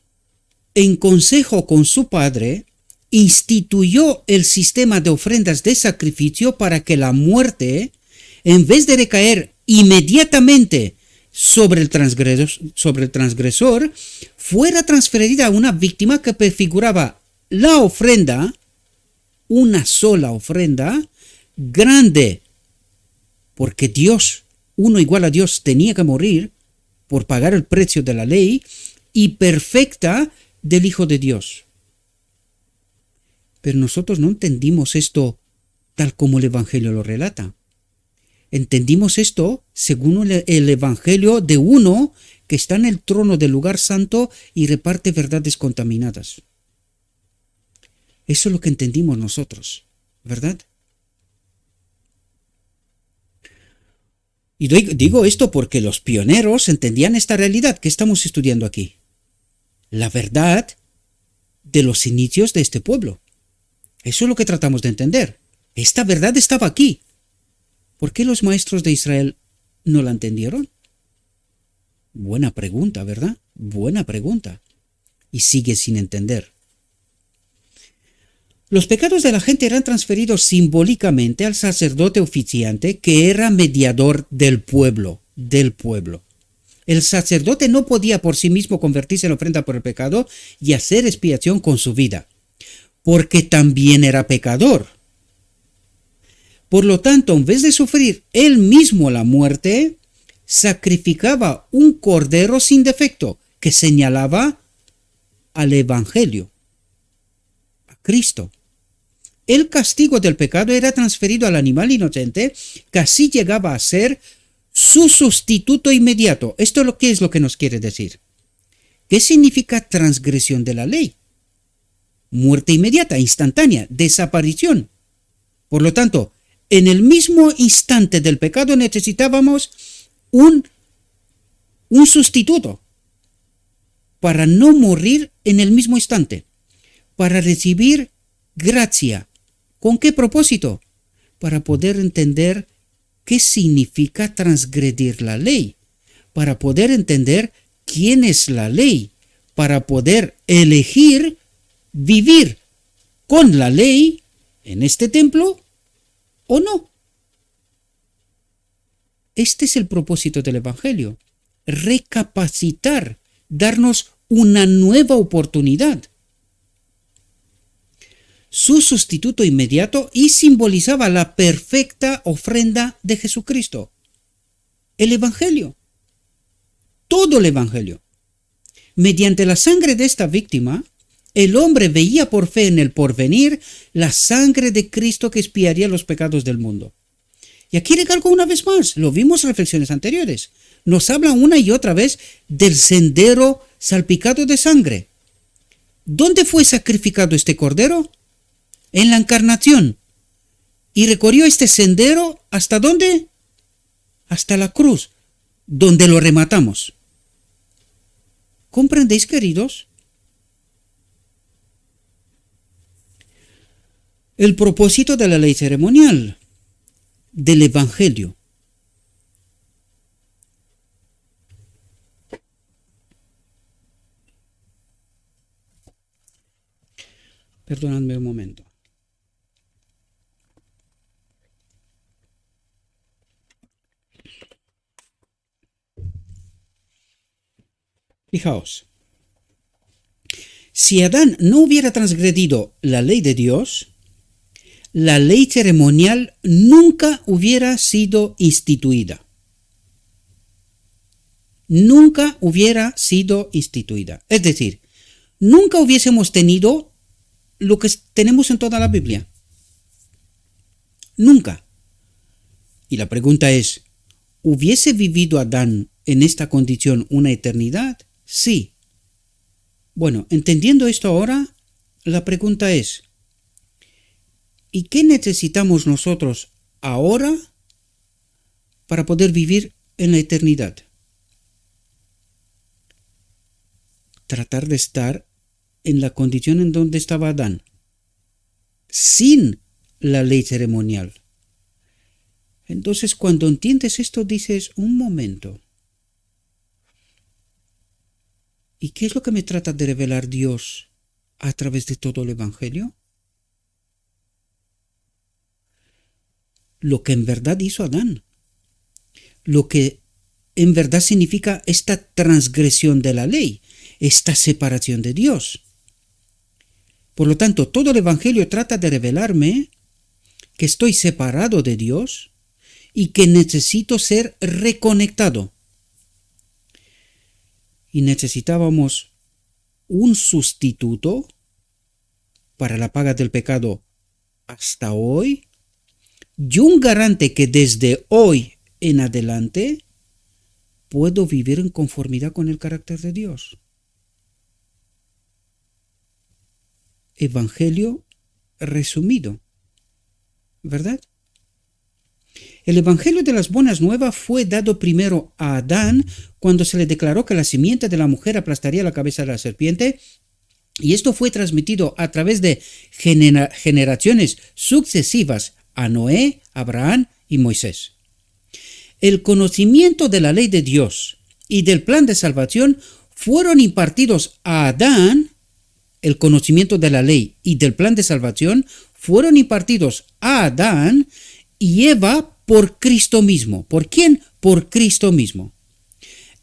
en consejo con su Padre, instituyó el sistema de ofrendas de sacrificio para que la muerte, en vez de recaer inmediatamente sobre el transgresor, fuera transferida a una víctima que prefiguraba la ofrenda, una sola ofrenda, grande, porque Dios, uno igual a Dios, tenía que morir por pagar el precio de la ley, y perfecta del Hijo de Dios. Pero nosotros no entendimos esto tal como el Evangelio lo relata. Entendimos esto según el Evangelio de uno que está en el trono del lugar santo y reparte verdades contaminadas. Eso es lo que entendimos nosotros, ¿verdad? Y digo esto porque los pioneros entendían esta realidad que estamos estudiando aquí. La verdad de los inicios de este pueblo. Eso es lo que tratamos de entender. Esta verdad estaba aquí. ¿Por qué los maestros de Israel no la entendieron? Buena pregunta, ¿verdad? Buena pregunta. Y sigue sin entender. Los pecados de la gente eran transferidos simbólicamente al sacerdote oficiante que era mediador del pueblo. El sacerdote no podía por sí mismo convertirse en ofrenda por el pecado y hacer expiación con su vida, porque también era pecador. Por lo tanto, en vez de sufrir él mismo la muerte, sacrificaba un cordero sin defecto que señalaba al Evangelio, a Cristo. El castigo del pecado era transferido al animal inocente, que así llegaba a ser su sustituto inmediato. ¿Esto es lo que nos quiere decir? ¿Qué significa transgresión de la ley? Muerte inmediata, instantánea, desaparición. Por lo tanto, en el mismo instante del pecado necesitábamos un sustituto para no morir en el mismo instante, para recibir gracia. ¿Con qué propósito? Para poder entender qué significa transgredir la ley, para poder entender quién es la ley, para poder elegir vivir con la ley en este templo o no. Este es el propósito del Evangelio, recapacitar, darnos una nueva oportunidad. Su sustituto inmediato y simbolizaba la perfecta ofrenda de Jesucristo. El Evangelio. Todo el Evangelio. Mediante la sangre de esta víctima, el hombre veía por fe en el porvenir la sangre de Cristo que expiaría los pecados del mundo. Y aquí recalco una vez más, lo vimos en reflexiones anteriores, nos habla una y otra vez del sendero salpicado de sangre. ¿Dónde fue sacrificado este cordero? En la encarnación. Y recorrió este sendero ¿hasta dónde? Hasta la cruz, donde lo rematamos. ¿Comprendéis, queridos? El propósito de la ley ceremonial, del Evangelio. Perdonadme un momento. Fijaos, si Adán no hubiera transgredido la ley de Dios, la ley ceremonial nunca hubiera sido instituida. Nunca hubiera sido instituida. Es decir, nunca hubiésemos tenido lo que tenemos en toda la Biblia. Nunca. Y la pregunta es, ¿hubiese vivido Adán en esta condición una eternidad? Sí. Bueno, entendiendo esto ahora, la pregunta es, ¿y qué necesitamos nosotros ahora para poder vivir en la eternidad? Tratar de estar en la condición en donde estaba Adán, sin la ley ceremonial. Entonces, cuando entiendes esto, dices, un momento, ¿y qué es lo que me trata de revelar Dios a través de todo el Evangelio? Lo que en verdad hizo Adán, lo que en verdad significa esta transgresión de la ley, esta separación de Dios. Por lo tanto, todo el Evangelio trata de revelarme que estoy separado de Dios y que necesito ser reconectado. Y necesitábamos un sustituto para la paga del pecado hasta hoy y un garante que desde hoy en adelante puedo vivir en conformidad con el carácter de Dios. Evangelio resumido, ¿verdad? El Evangelio de las Buenas Nuevas fue dado primero a Adán cuando se le declaró que la simiente de la mujer aplastaría la cabeza de la serpiente, y esto fue transmitido a través de generaciones sucesivas a Noé, Abraham y Moisés. El conocimiento de la ley de Dios y del plan de salvación fueron impartidos a Adán. El conocimiento de la ley y del plan de salvación fueron impartidos a Adán y Eva por Cristo mismo. ¿Por quién? Por Cristo mismo.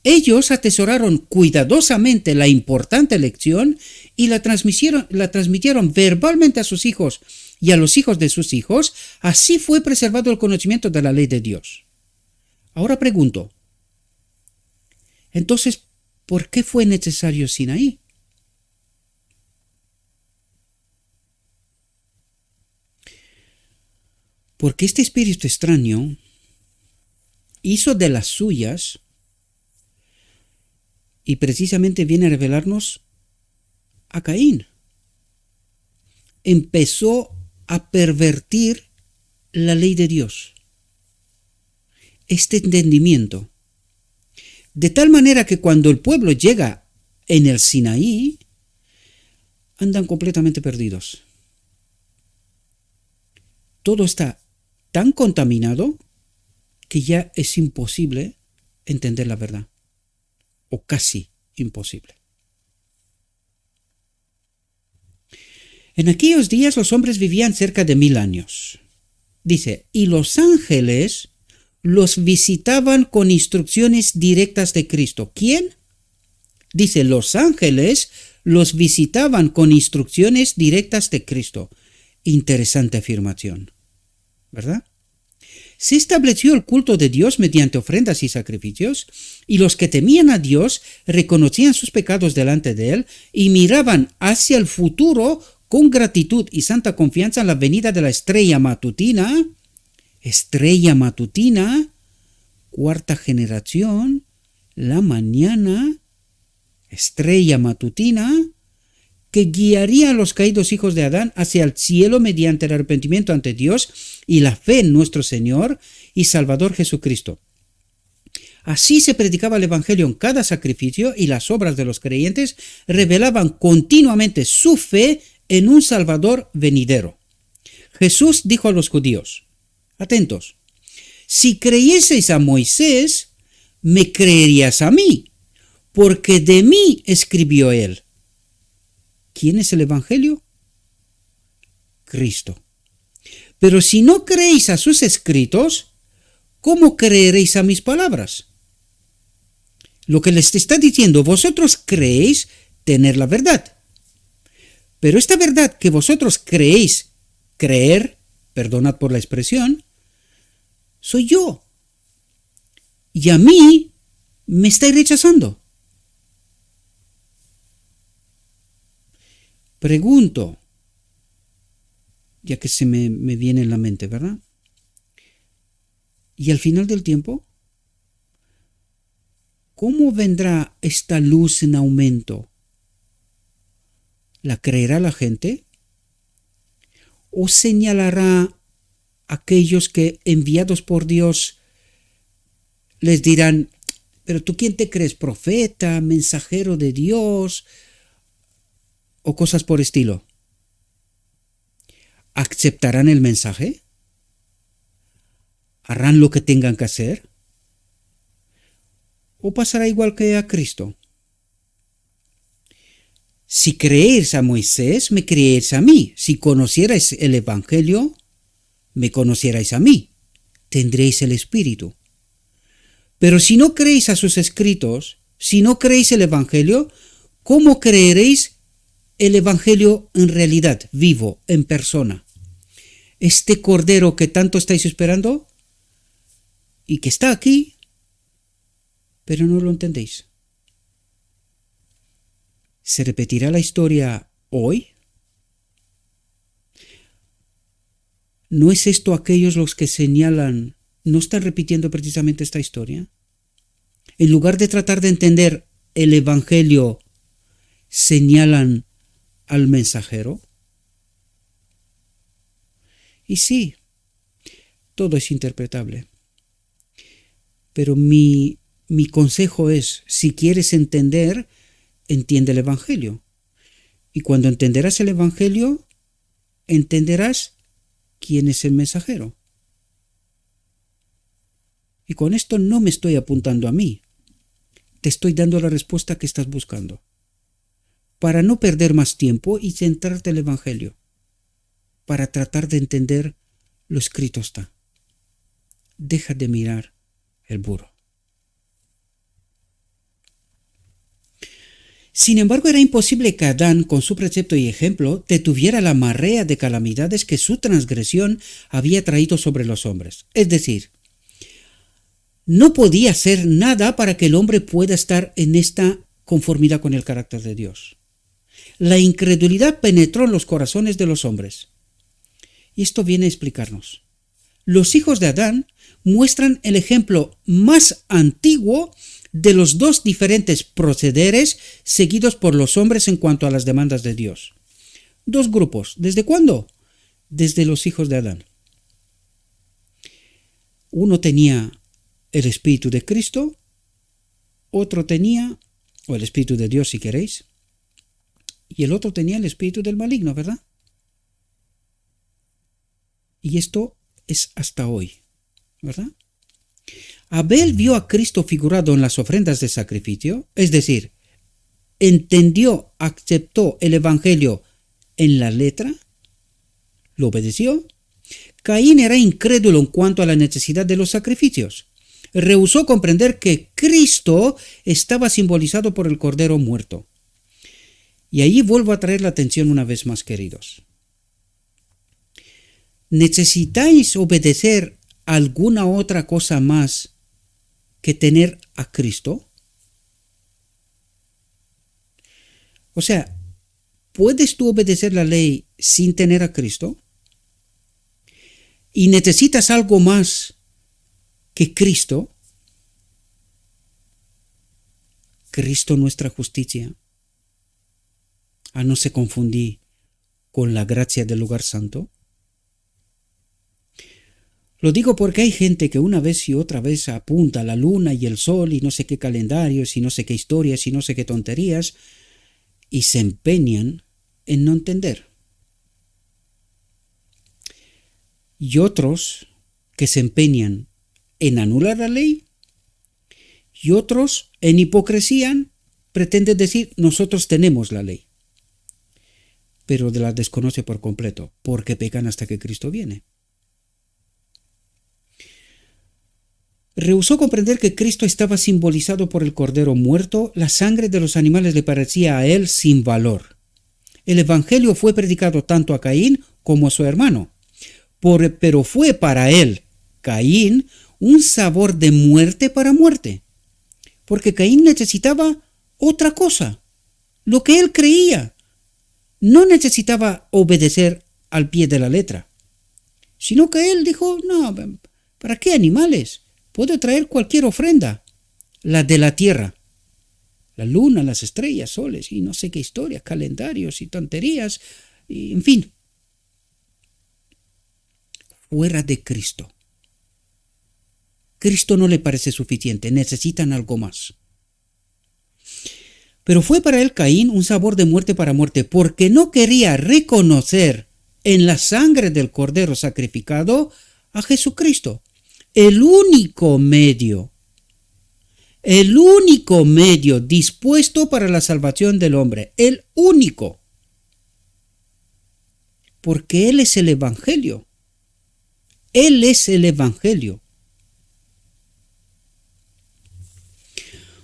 Ellos atesoraron cuidadosamente la importante lección y la transmitieron verbalmente a sus hijos y a los hijos de sus hijos. Así fue preservado el conocimiento de la ley de Dios. Ahora pregunto, entonces, ¿por qué fue necesario Sinaí? Porque este espíritu extraño hizo de las suyas y precisamente viene a revelarnos a Caín. Empezó a pervertir la ley de Dios, este entendimiento, de tal manera que cuando el pueblo llega en el Sinaí, andan completamente perdidos. Todo está tan contaminado que ya es imposible entender la verdad, o casi imposible. En aquellos días los hombres vivían cerca de 1000 años. Dice, y los ángeles los visitaban con instrucciones directas de Cristo. ¿Quién? Dice, los ángeles los visitaban con instrucciones directas de Cristo. Interesante afirmación, ¿verdad? Se estableció el culto de Dios mediante ofrendas y sacrificios, y los que temían a Dios reconocían sus pecados delante de Él y miraban hacia el futuro con gratitud y santa confianza en la venida de la estrella matutina, cuarta generación, la mañana, estrella matutina, que guiaría a los caídos hijos de Adán hacia el cielo mediante el arrepentimiento ante Dios y la fe en nuestro Señor y Salvador Jesucristo. Así se predicaba el Evangelio en cada sacrificio y las obras de los creyentes revelaban continuamente su fe en un Salvador venidero. Jesús dijo a los judíos, atentos, si creyeseis a Moisés, me creerías a mí, porque de mí escribió él. ¿Quién es el Evangelio? Cristo. Pero si no creéis a sus escritos, ¿cómo creeréis a mis palabras? Lo que les está diciendo, vosotros creéis tener la verdad. Pero esta verdad que vosotros creéis creer, perdonad por la expresión, soy yo. Y a mí me estáis rechazando. Pregunto, ya que se me viene en la mente, ¿verdad? Y al final del tiempo, ¿cómo vendrá esta luz en aumento? ¿La creerá la gente? ¿O señalará a aquellos que, enviados por Dios, les dirán, pero tú quién te crees, profeta, mensajero de Dios o cosas por estilo. ¿Aceptarán el mensaje? ¿Harán lo que tengan que hacer? ¿O pasará igual que a Cristo? Si creéis a Moisés, me creéis a mí. Si conocierais el Evangelio, me conocierais a mí. Tendréis el Espíritu. Pero si no creéis a sus escritos, si no creéis el Evangelio, ¿cómo creeréis el Evangelio en realidad, vivo, en persona? Este Cordero que tanto estáis esperando y que está aquí, pero no lo entendéis. ¿Se repetirá la historia hoy? ¿No es esto aquellos los que señalan, no están repitiendo precisamente esta historia? En lugar de tratar de entender el Evangelio, señalan al mensajero. Y sí, todo es interpretable. Pero mi consejo es, si quieres entender, entiende el Evangelio. Y cuando entenderás el Evangelio, entenderás quién es el mensajero. Y con esto no me estoy apuntando a mí. Te estoy dando la respuesta que estás buscando. Para no perder más tiempo y centrarte en el Evangelio. Para tratar de entender lo escrito está. Deja de mirar el burro. Sin embargo, era imposible que Adán, con su precepto y ejemplo, detuviera la marea de calamidades que su transgresión había traído sobre los hombres. Es decir, no podía hacer nada para que el hombre pueda estar en esta conformidad con el carácter de Dios. La incredulidad penetró en los corazones de los hombres. Y esto viene a explicarnos. Los hijos de Adán muestran el ejemplo más antiguo de los dos diferentes procederes seguidos por los hombres en cuanto a las demandas de Dios. Dos grupos. ¿Desde cuándo? Desde los hijos de Adán. Uno tenía el Espíritu de Cristo, otro tenía, o el Espíritu de Dios si queréis, y el otro tenía el Espíritu del maligno, ¿verdad? Y esto es hasta hoy, ¿verdad? Abel vio a Cristo figurado en las ofrendas de sacrificio, es decir, entendió, aceptó el Evangelio en la letra, lo obedeció. Caín era incrédulo en cuanto a la necesidad de los sacrificios. Rehusó comprender que Cristo estaba simbolizado por el Cordero muerto. Y ahí vuelvo a traer la atención una vez más, queridos. ¿Necesitáis obedecer alguna otra cosa más que tener a Cristo? O sea, ¿puedes tú obedecer la ley sin tener a Cristo? ¿Y necesitas algo más que Cristo? Cristo nuestra justicia. No se confundí con la gracia del lugar santo. Lo digo porque hay gente que una vez y otra vez apunta a la luna y el sol y no sé qué calendarios y no sé qué historias y no sé qué tonterías y se empeñan en no entender. Y otros que se empeñan en anular la ley y otros en hipocresía pretenden decir nosotros tenemos la ley, pero la desconoce por completo porque pecan hasta que Cristo viene. Rehusó comprender que Cristo estaba simbolizado por el Cordero muerto, la sangre de los animales le parecía a él sin valor. El Evangelio fue predicado tanto a Caín como a su hermano, pero fue para él, Caín, un sabor de muerte para muerte, porque Caín necesitaba otra cosa, lo que él creía. No necesitaba obedecer al pie de la letra, sino que él dijo, no, ¿para qué animales? Puedo traer cualquier ofrenda, la de la tierra, la luna, las estrellas, soles y no sé qué historias, calendarios y tonterías, y, en fin, fuera de Cristo. Cristo no le parece suficiente, necesitan algo más. Pero fue para él, Caín, un sabor de muerte para muerte, porque no quería reconocer en la sangre del Cordero sacrificado a Jesucristo, el único medio dispuesto para la salvación del hombre, el único. Porque Él es el Evangelio. Él es el Evangelio.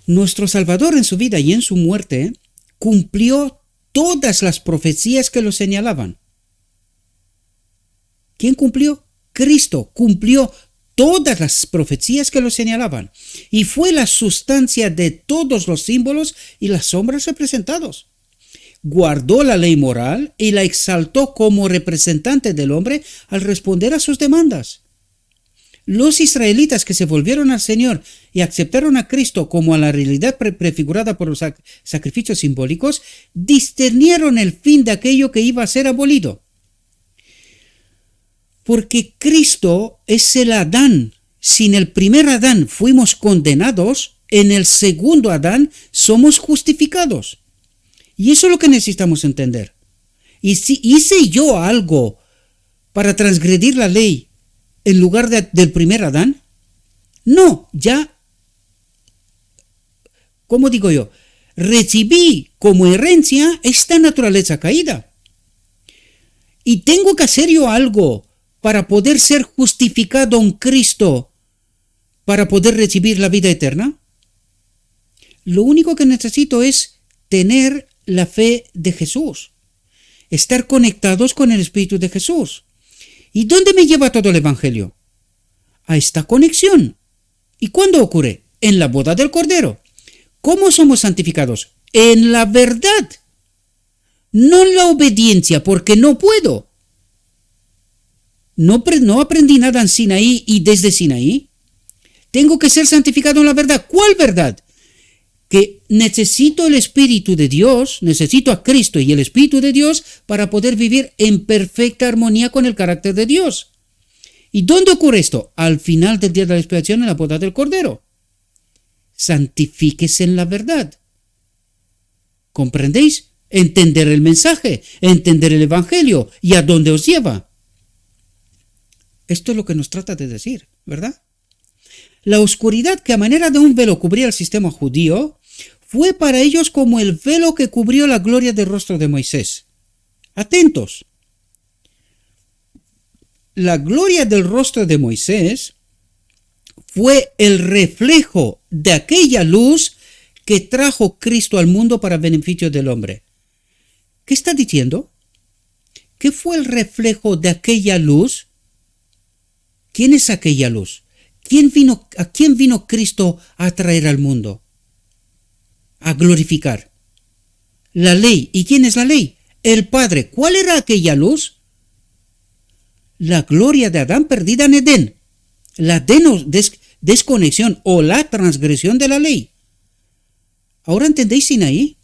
Nuestro Salvador en su vida y en su muerte cumplió todas las profecías que lo señalaban. ¿Quién cumplió? Cristo cumplió todas las profecías que lo señalaban y fue la sustancia de todos los símbolos y las sombras representados. Guardó la ley moral y la exaltó como representante del hombre al responder a sus demandas. Los israelitas que se volvieron al Señor y aceptaron a Cristo como a la realidad prefigurada por los sacrificios simbólicos, discernieron el fin de aquello que iba a ser abolido. Porque Cristo es el Adán. Sin el primer Adán fuimos condenados, en el segundo Adán somos justificados. Y eso es lo que necesitamos entender. ¿Y si hice yo algo para transgredir la ley en lugar del primer Adán? No, ya, ¿cómo digo yo? Recibí como herencia esta naturaleza caída. Y tengo que hacer yo algo para poder ser justificado en Cristo, para poder recibir la vida eterna. Lo único que necesito es tener la fe de Jesús, estar conectados con el Espíritu de Jesús. ¿Y dónde me lleva todo el Evangelio? A esta conexión. ¿Y cuándo ocurre? En la boda del Cordero. ¿Cómo somos santificados? En la verdad. No en la obediencia, porque no puedo. No aprendí nada en Sinaí y desde Sinaí. Tengo que ser santificado en la verdad. ¿Cuál verdad? Que necesito el Espíritu de Dios, necesito a Cristo y el Espíritu de Dios para poder vivir en perfecta armonía con el carácter de Dios. ¿Y dónde ocurre esto? Al final del día de la expiación, en la boda del Cordero. Santifíquese en la verdad. ¿Comprendéis? Entender el mensaje, entender el Evangelio y a dónde os lleva. Esto es lo que nos trata de decir, ¿verdad? La oscuridad que a manera de un velo cubría el sistema judío fue para ellos como el velo que cubrió la gloria del rostro de Moisés. Atentos. La gloria del rostro de Moisés fue el reflejo de aquella luz que trajo Cristo al mundo para beneficio del hombre. ¿Qué está diciendo? ¿Qué fue el reflejo de aquella luz? ¿Quién es aquella luz? ¿A quién vino Cristo a traer al mundo? A glorificar. La ley. ¿Y quién es la ley? El Padre. ¿Cuál era aquella luz? La gloria de Adán perdida en Edén. La desconexión o la transgresión de la ley. ¿Ahora entendéis Sinaí?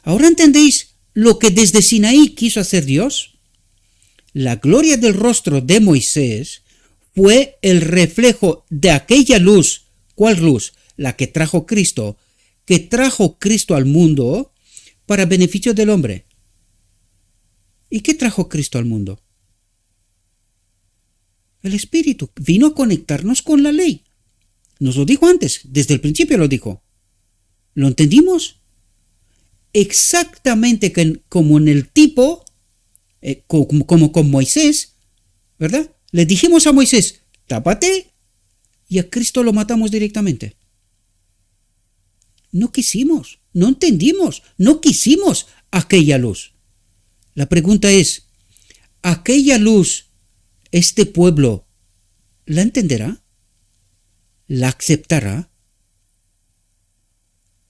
¿Ahora entendéis lo que desde Sinaí quiso hacer Dios? La gloria del rostro de Moisés fue el reflejo de aquella luz. ¿Cuál luz? La que trajo Cristo al mundo para beneficio del hombre. ¿Y qué trajo Cristo al mundo? El Espíritu vino a conectarnos con la ley. Nos lo dijo antes, desde el principio lo dijo. ¿Lo entendimos? Exactamente como en el tipo, como con Moisés, ¿verdad? Le dijimos a Moisés, tápate, y a Cristo lo matamos directamente. No quisimos, no entendimos, no quisimos aquella luz. La pregunta es, ¿aquella luz este pueblo la entenderá? ¿La aceptará?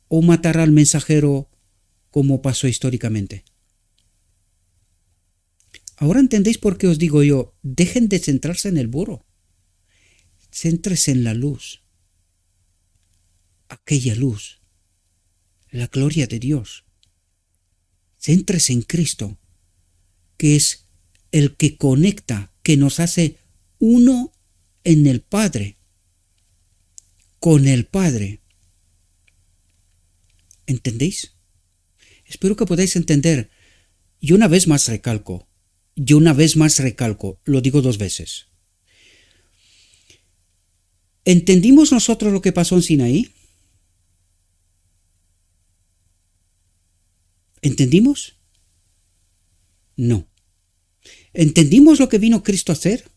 ¿O matará al mensajero como pasó históricamente? Ahora entendéis por qué os digo yo, dejen de centrarse en el burro. Céntrese en la luz. Aquella luz. La gloria de Dios. Céntrese en Cristo, que es el que conecta, que nos hace uno en el Padre. con el Padre. ¿Entendéis? Espero que podáis entender. Y una vez más recalco, lo digo 2 veces. ¿Entendimos nosotros lo que pasó en Sinaí? ¿Entendimos? No. ¿Entendimos lo que vino Cristo a hacer?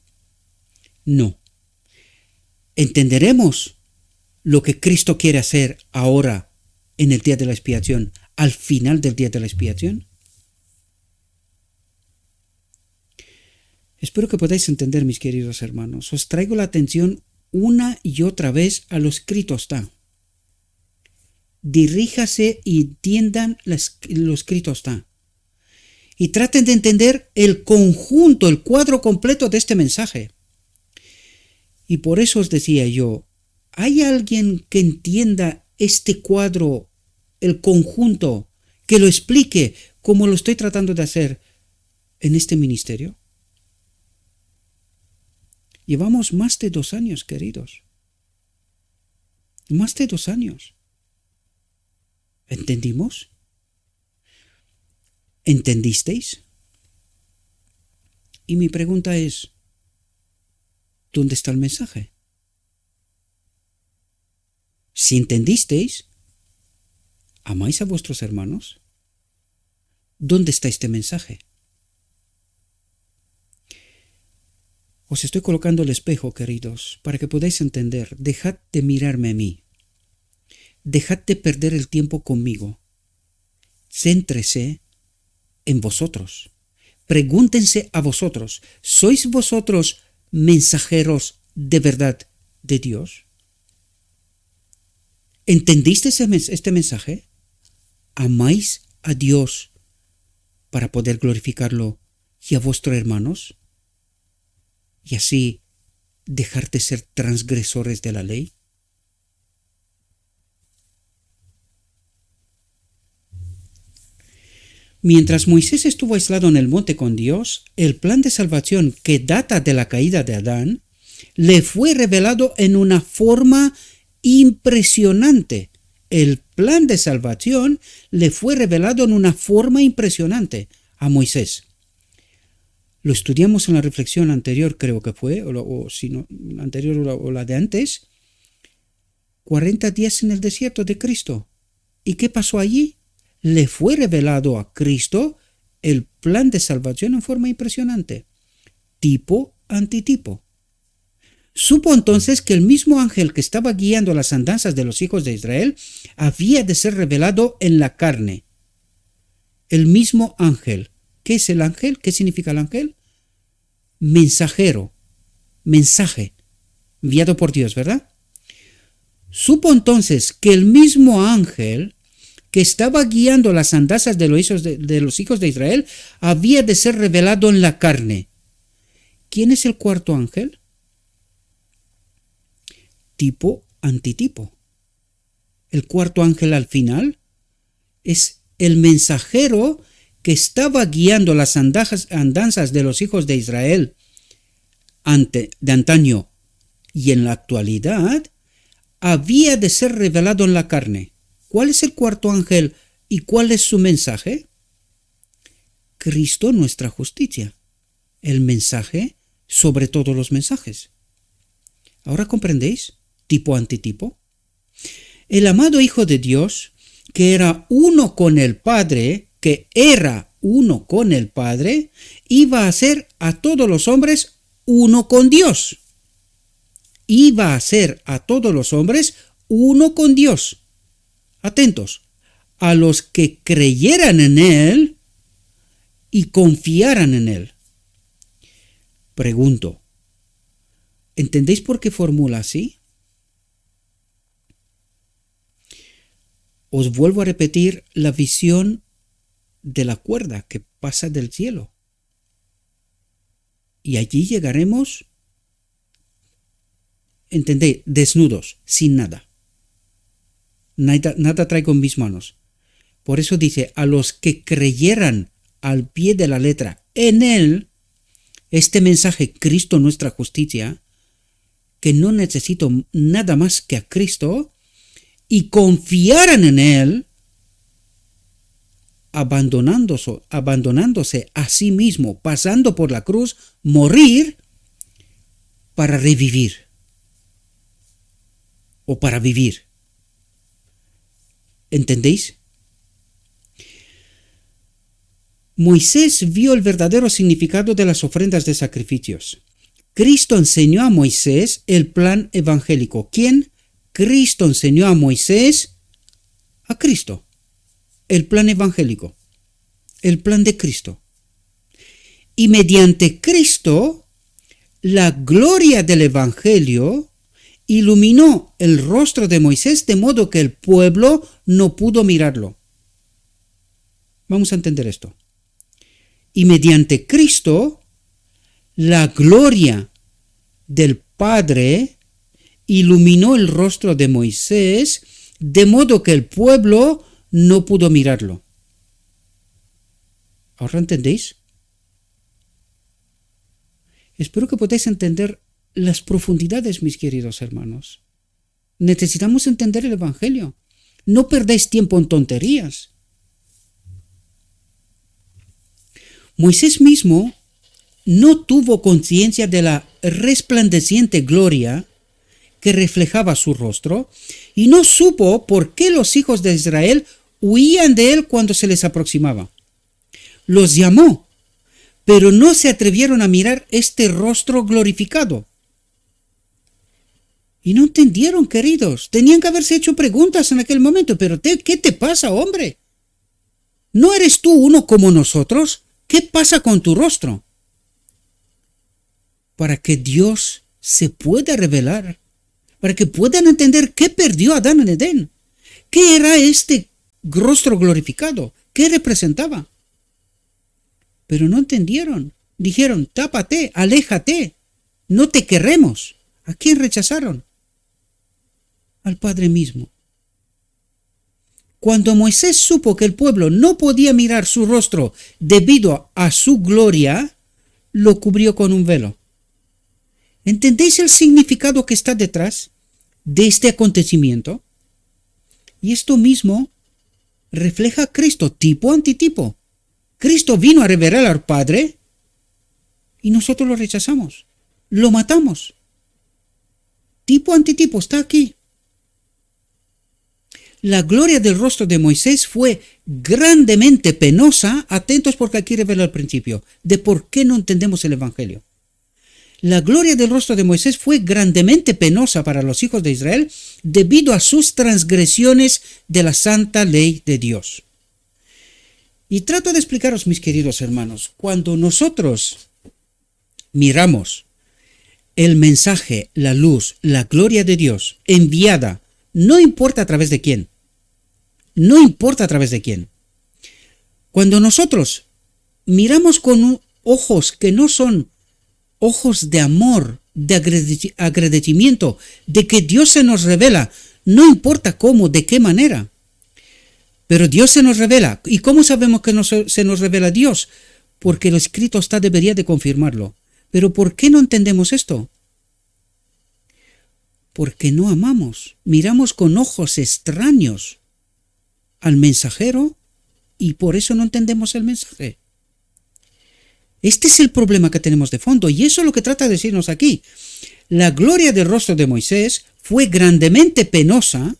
No. ¿Entenderemos lo que Cristo quiere hacer ahora en el día de la expiación, al final del día de la expiación? Espero que podáis entender, mis queridos hermanos. Os traigo la atención una y otra vez a lo escrito está. Diríjase y entiendan lo escrito está. Y traten de entender el conjunto, el cuadro completo de este mensaje. Y por eso os decía yo, ¿hay alguien que entienda este cuadro, el conjunto, que lo explique como lo estoy tratando de hacer en este ministerio? Llevamos más de 2 años, queridos. Más de 2 años. ¿Entendimos? ¿Entendisteis? Y mi pregunta es, ¿dónde está el mensaje? Si entendisteis, ¿amáis a vuestros hermanos? ¿Dónde está este mensaje? Os estoy colocando el espejo, queridos, para que podáis entender. Dejad de mirarme a mí. Dejad de perder el tiempo conmigo. Céntrese en vosotros. Pregúntense a vosotros. ¿Sois vosotros mensajeros de verdad de Dios? ¿Entendisteis este mensaje? ¿Amáis a Dios para poder glorificarlo y a vuestros hermanos? Y así dejar de ser transgresores de la ley. Mientras Moisés estuvo aislado en el monte con Dios, el plan de salvación que data de la caída de Adán le fue revelado en una forma impresionante. El plan de salvación le fue revelado en una forma impresionante a Moisés. Lo estudiamos en la reflexión anterior, creo que fue, o si no, anterior o la de antes. 40 días en el desierto de Cristo. ¿Y qué pasó allí? Le fue revelado a Cristo el plan de salvación en forma impresionante. Tipo, antitipo. Supo entonces que el mismo ángel que estaba guiando las andanzas de los hijos de Israel había de ser revelado en la carne. El mismo ángel. ¿Qué es el ángel? ¿Qué significa el ángel? Mensajero, mensaje, enviado por Dios, ¿verdad? Supo entonces que el mismo ángel que estaba guiando las andanzas de los hijos de Israel había de ser revelado en la carne. ¿Quién es el cuarto ángel? Tipo, antitipo. El cuarto ángel al final es el mensajero que estaba guiando las andanzas de los hijos de Israel de antaño y en la actualidad, había de ser revelado en la carne. ¿Cuál es el cuarto ángel y cuál es su mensaje? Cristo, nuestra justicia. El mensaje sobre todos los mensajes. ¿Ahora comprendéis? Tipo, antitipo. El amado Hijo de Dios, que era uno con el Padre, iba a ser a todos los hombres uno con Dios. Iba a ser a todos los hombres uno con Dios. Atentos, a los que creyeran en Él y confiaran en Él. Pregunto, ¿entendéis por qué formula así? Os vuelvo a repetir la visión de la cuerda que pasa del cielo. Y allí llegaremos, entendéis, desnudos, sin nada. Nada traigo en mis manos. Por eso dice, a los que creyeran al pie de la letra en Él, este mensaje, Cristo nuestra justicia, que no necesito nada más que a Cristo y confiaran en Él, abandonándose a sí mismo, pasando por la cruz, morir para revivir o para vivir. ¿Entendéis? Moisés vio el verdadero significado de las ofrendas de sacrificios. Cristo enseñó a Moisés el plan evangélico. ¿Quién? Cristo enseñó a Moisés a Cristo. El plan evangélico. El plan de Cristo. Y mediante Cristo, la gloria del evangelio iluminó el rostro de Moisés de modo que el pueblo no pudo mirarlo. Vamos a entender esto. Y mediante Cristo, la gloria del Padre iluminó el rostro de Moisés, de modo que el pueblo no pudo mirarlo. ¿Ahora entendéis? Espero que podáis entender las profundidades, mis queridos hermanos. Necesitamos entender el Evangelio. No perdáis tiempo en tonterías. Moisés mismo no tuvo conciencia de la resplandeciente gloria que reflejaba su rostro y no supo por qué los hijos de Israel huían de él cuando se les aproximaba. Los llamó, pero no se atrevieron a mirar este rostro glorificado. Y no entendieron, queridos. Tenían que haberse hecho preguntas en aquel momento. Pero ¿qué te pasa, hombre? ¿No eres tú uno como nosotros? ¿Qué pasa con tu rostro? Para que Dios se pueda revelar, para que puedan entender qué perdió Adán en Edén. ¿Qué era este rostro glorificado? ¿Qué representaba? Pero no entendieron. Dijeron, tápate, aléjate, no te queremos. ¿A quién rechazaron? Al Padre mismo. Cuando Moisés supo que el pueblo no podía mirar su rostro debido a su gloria, lo cubrió con un velo. ¿Entendéis el significado que está detrás de este acontecimiento? Y esto mismo refleja a Cristo, tipo antitipo. Cristo vino a revelar al Padre y nosotros lo rechazamos, lo matamos. Tipo antitipo está aquí. La gloria del rostro de Moisés fue grandemente penosa, atentos porque aquí revela al principio, de por qué no entendemos el Evangelio. La gloria del rostro de Moisés fue grandemente penosa para los hijos de Israel debido a sus transgresiones de la santa ley de Dios. Y trato de explicaros, mis queridos hermanos, cuando nosotros miramos el mensaje, la luz, la gloria de Dios enviada, no importa a través de quién, no importa a través de quién. Cuando nosotros miramos con ojos que no son ojos de amor, de agradecimiento, de que Dios se nos revela, no importa cómo, de qué manera, pero Dios se nos revela. ¿Y cómo sabemos que se nos revela Dios? Porque lo escrito está, debería de confirmarlo. Pero ¿por qué no entendemos esto? Porque no amamos, miramos con ojos extraños al mensajero y por eso no entendemos el mensaje. Este es el problema que tenemos de fondo y eso es lo que trata de decirnos aquí. La gloria del rostro de Moisés fue grandemente penosa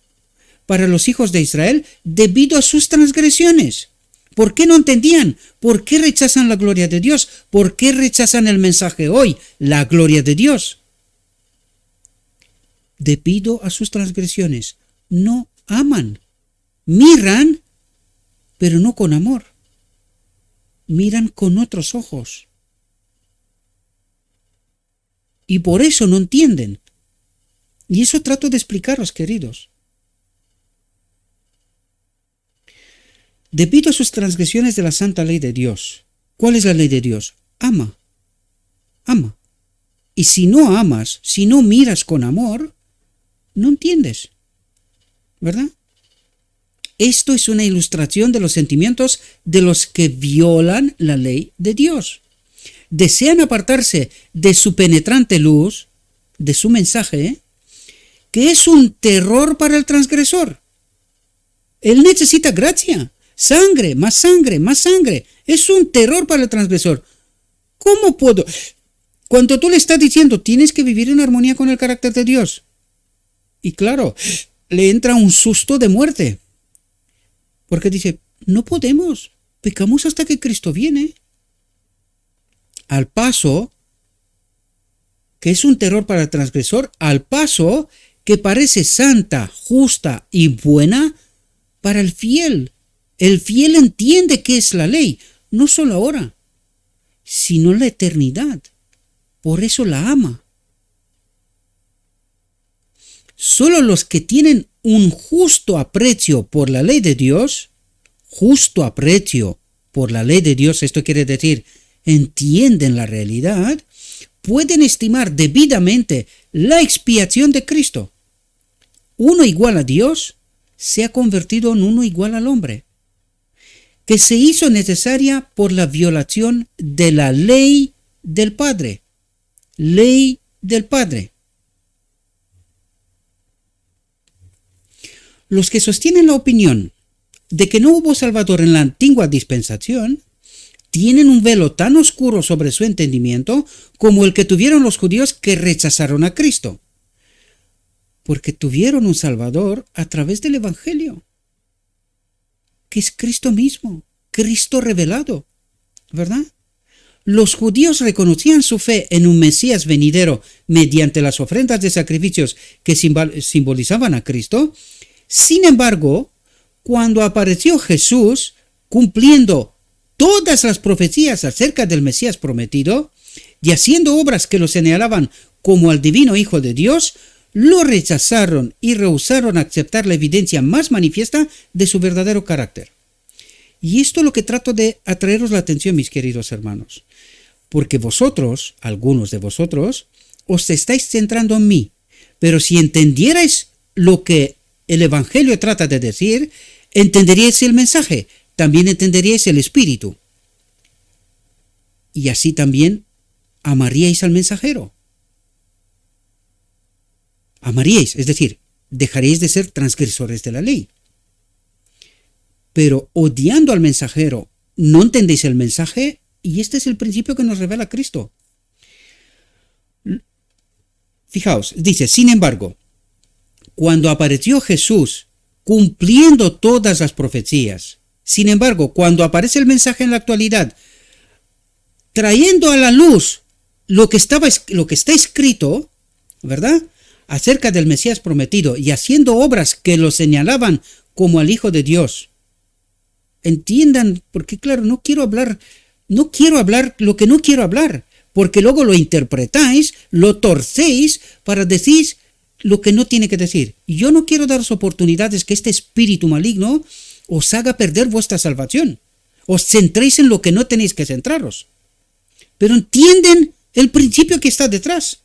para los hijos de Israel debido a sus transgresiones. ¿Por qué no entendían? ¿Por qué rechazan la gloria de Dios? ¿Por qué rechazan el mensaje hoy, la gloria de Dios? Debido a sus transgresiones. No aman. Miran, pero no con amor. Miran con otros ojos. Y por eso no entienden. Y eso trato de explicaros, queridos. Debido a sus transgresiones de la santa ley de Dios. ¿Cuál es la ley de Dios? Ama. Ama. Y si no amas, si no miras con amor, no entiendes. ¿Verdad? Esto es una ilustración de los sentimientos de los que violan la ley de Dios. Desean apartarse de su penetrante luz, de su mensaje, que es un terror para el transgresor. Él necesita gracia, sangre, más sangre, más sangre. Es un terror para el transgresor. ¿Cómo puedo? Cuando tú le estás diciendo, tienes que vivir en armonía con el carácter de Dios. Y claro, le entra un susto de muerte. Porque dice, no podemos, pecamos hasta que Cristo viene. Al paso, que es un terror para el transgresor, al paso que parece santa, justa y buena para el fiel. El fiel entiende qué es la ley, no solo ahora, sino en la eternidad. Por eso la ama. Solo los que tienen un justo aprecio por la ley de Dios, justo aprecio por la ley de Dios, esto quiere decir, entienden la realidad, pueden estimar debidamente la expiación de Cristo. Uno igual a Dios se ha convertido en uno igual al hombre, que se hizo necesaria por la violación de la ley del Padre. Ley del Padre. Los que sostienen la opinión de que no hubo Salvador en la antigua dispensación, tienen un velo tan oscuro sobre su entendimiento como el que tuvieron los judíos que rechazaron a Cristo, porque tuvieron un Salvador a través del Evangelio, que es Cristo mismo, Cristo revelado, ¿verdad? Los judíos reconocían su fe en un Mesías venidero mediante las ofrendas de sacrificios que simbolizaban a Cristo. Sin embargo, cuando apareció Jesús, cumpliendo todas las profecías acerca del Mesías prometido y haciendo obras que lo señalaban como al divino Hijo de Dios, lo rechazaron y rehusaron aceptar la evidencia más manifiesta de su verdadero carácter. Y esto es lo que trato de atraeros la atención, mis queridos hermanos, porque vosotros, algunos de vosotros, os estáis centrando en mí, pero si entendierais lo que el Evangelio trata de decir, entenderíais el mensaje, también entenderíais el espíritu. Y así también amaríais al mensajero. Amaríais, es decir, dejaréis de ser transgresores de la ley. Pero odiando al mensajero, no entendéis el mensaje, y este es el principio que nos revela Cristo. Fijaos, dice, sin embargo, cuando apareció Jesús cumpliendo todas las profecías, sin embargo, cuando aparece el mensaje en la actualidad, trayendo a la luz lo que está escrito, ¿verdad?, acerca del Mesías prometido y haciendo obras que lo señalaban como al Hijo de Dios. Entiendan, porque claro, no quiero hablar lo que no quiero hablar, porque luego lo interpretáis, lo torcéis para decir lo que no tiene que decir. Yo no quiero daros oportunidades que este espíritu maligno os haga perder vuestra salvación. Os centréis en lo que no tenéis que centraros. Pero entienden el principio que está detrás.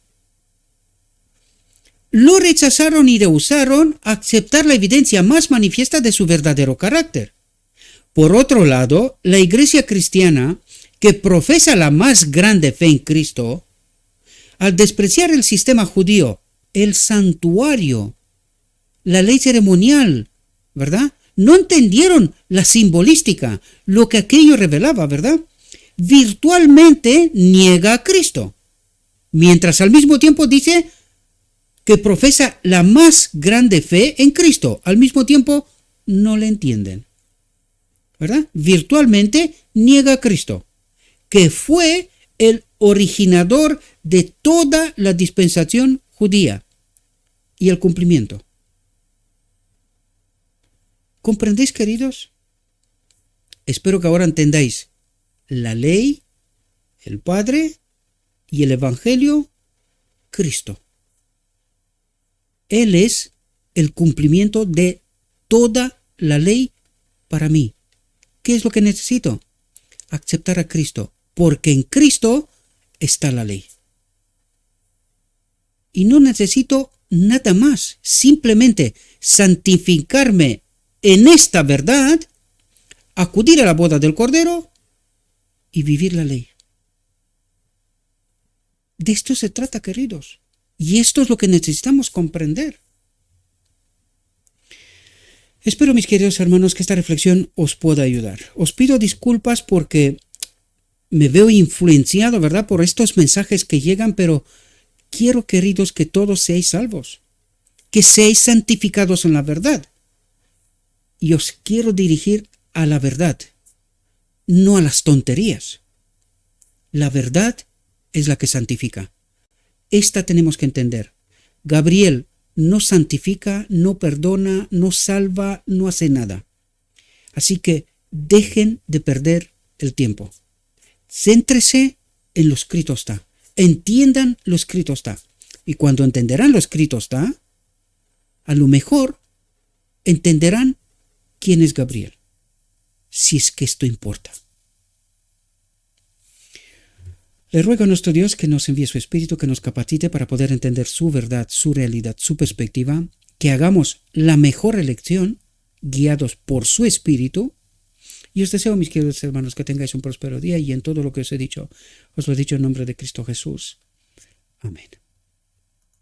Lo rechazaron y rehusaron aceptar la evidencia más manifiesta de su verdadero carácter. Por otro lado, la iglesia cristiana, que profesa la más grande fe en Cristo, al despreciar el sistema judío, el santuario, la ley ceremonial, ¿verdad?, no entendieron la simbolística, lo que aquello revelaba, ¿verdad?, virtualmente niega a Cristo, mientras al mismo tiempo dice que profesa la más grande fe en Cristo, al mismo tiempo no le entienden, ¿verdad? Virtualmente niega a Cristo, que fue el originador de toda la dispensación judía y el cumplimiento. ¿Comprendéis, queridos? Espero que ahora entendáis la ley, el Padre y el Evangelio, Cristo. Él es el cumplimiento de toda la ley para mí. ¿Qué es lo que necesito? Aceptar a Cristo, porque en Cristo está la ley. Y no necesito nada más, simplemente santificarme en esta verdad, acudir a la boda del Cordero y vivir la ley. De esto se trata, queridos. Y esto es lo que necesitamos comprender. Espero, mis queridos hermanos, que esta reflexión os pueda ayudar. Os pido disculpas porque me veo influenciado, ¿verdad?, por estos mensajes que llegan, pero quiero, queridos, que todos seáis salvos, que seáis santificados en la verdad. Y os quiero dirigir a la verdad, no a las tonterías. La verdad es la que santifica. Esta tenemos que entender. Gabriel no santifica, no perdona, no salva, no hace nada. Así que dejen de perder el tiempo. Céntrese en lo escrito está. Entiendan lo escrito está. Y cuando entenderán lo escrito está, a lo mejor entenderán quién es Gabriel. Si es que esto importa. Le ruego a nuestro Dios que nos envíe su Espíritu, que nos capacite para poder entender su verdad, su realidad, su perspectiva, que hagamos la mejor elección, guiados por su Espíritu. Y os deseo, mis queridos hermanos, que tengáis un próspero día y en todo lo que os he dicho, os lo he dicho en nombre de Cristo Jesús. Amén.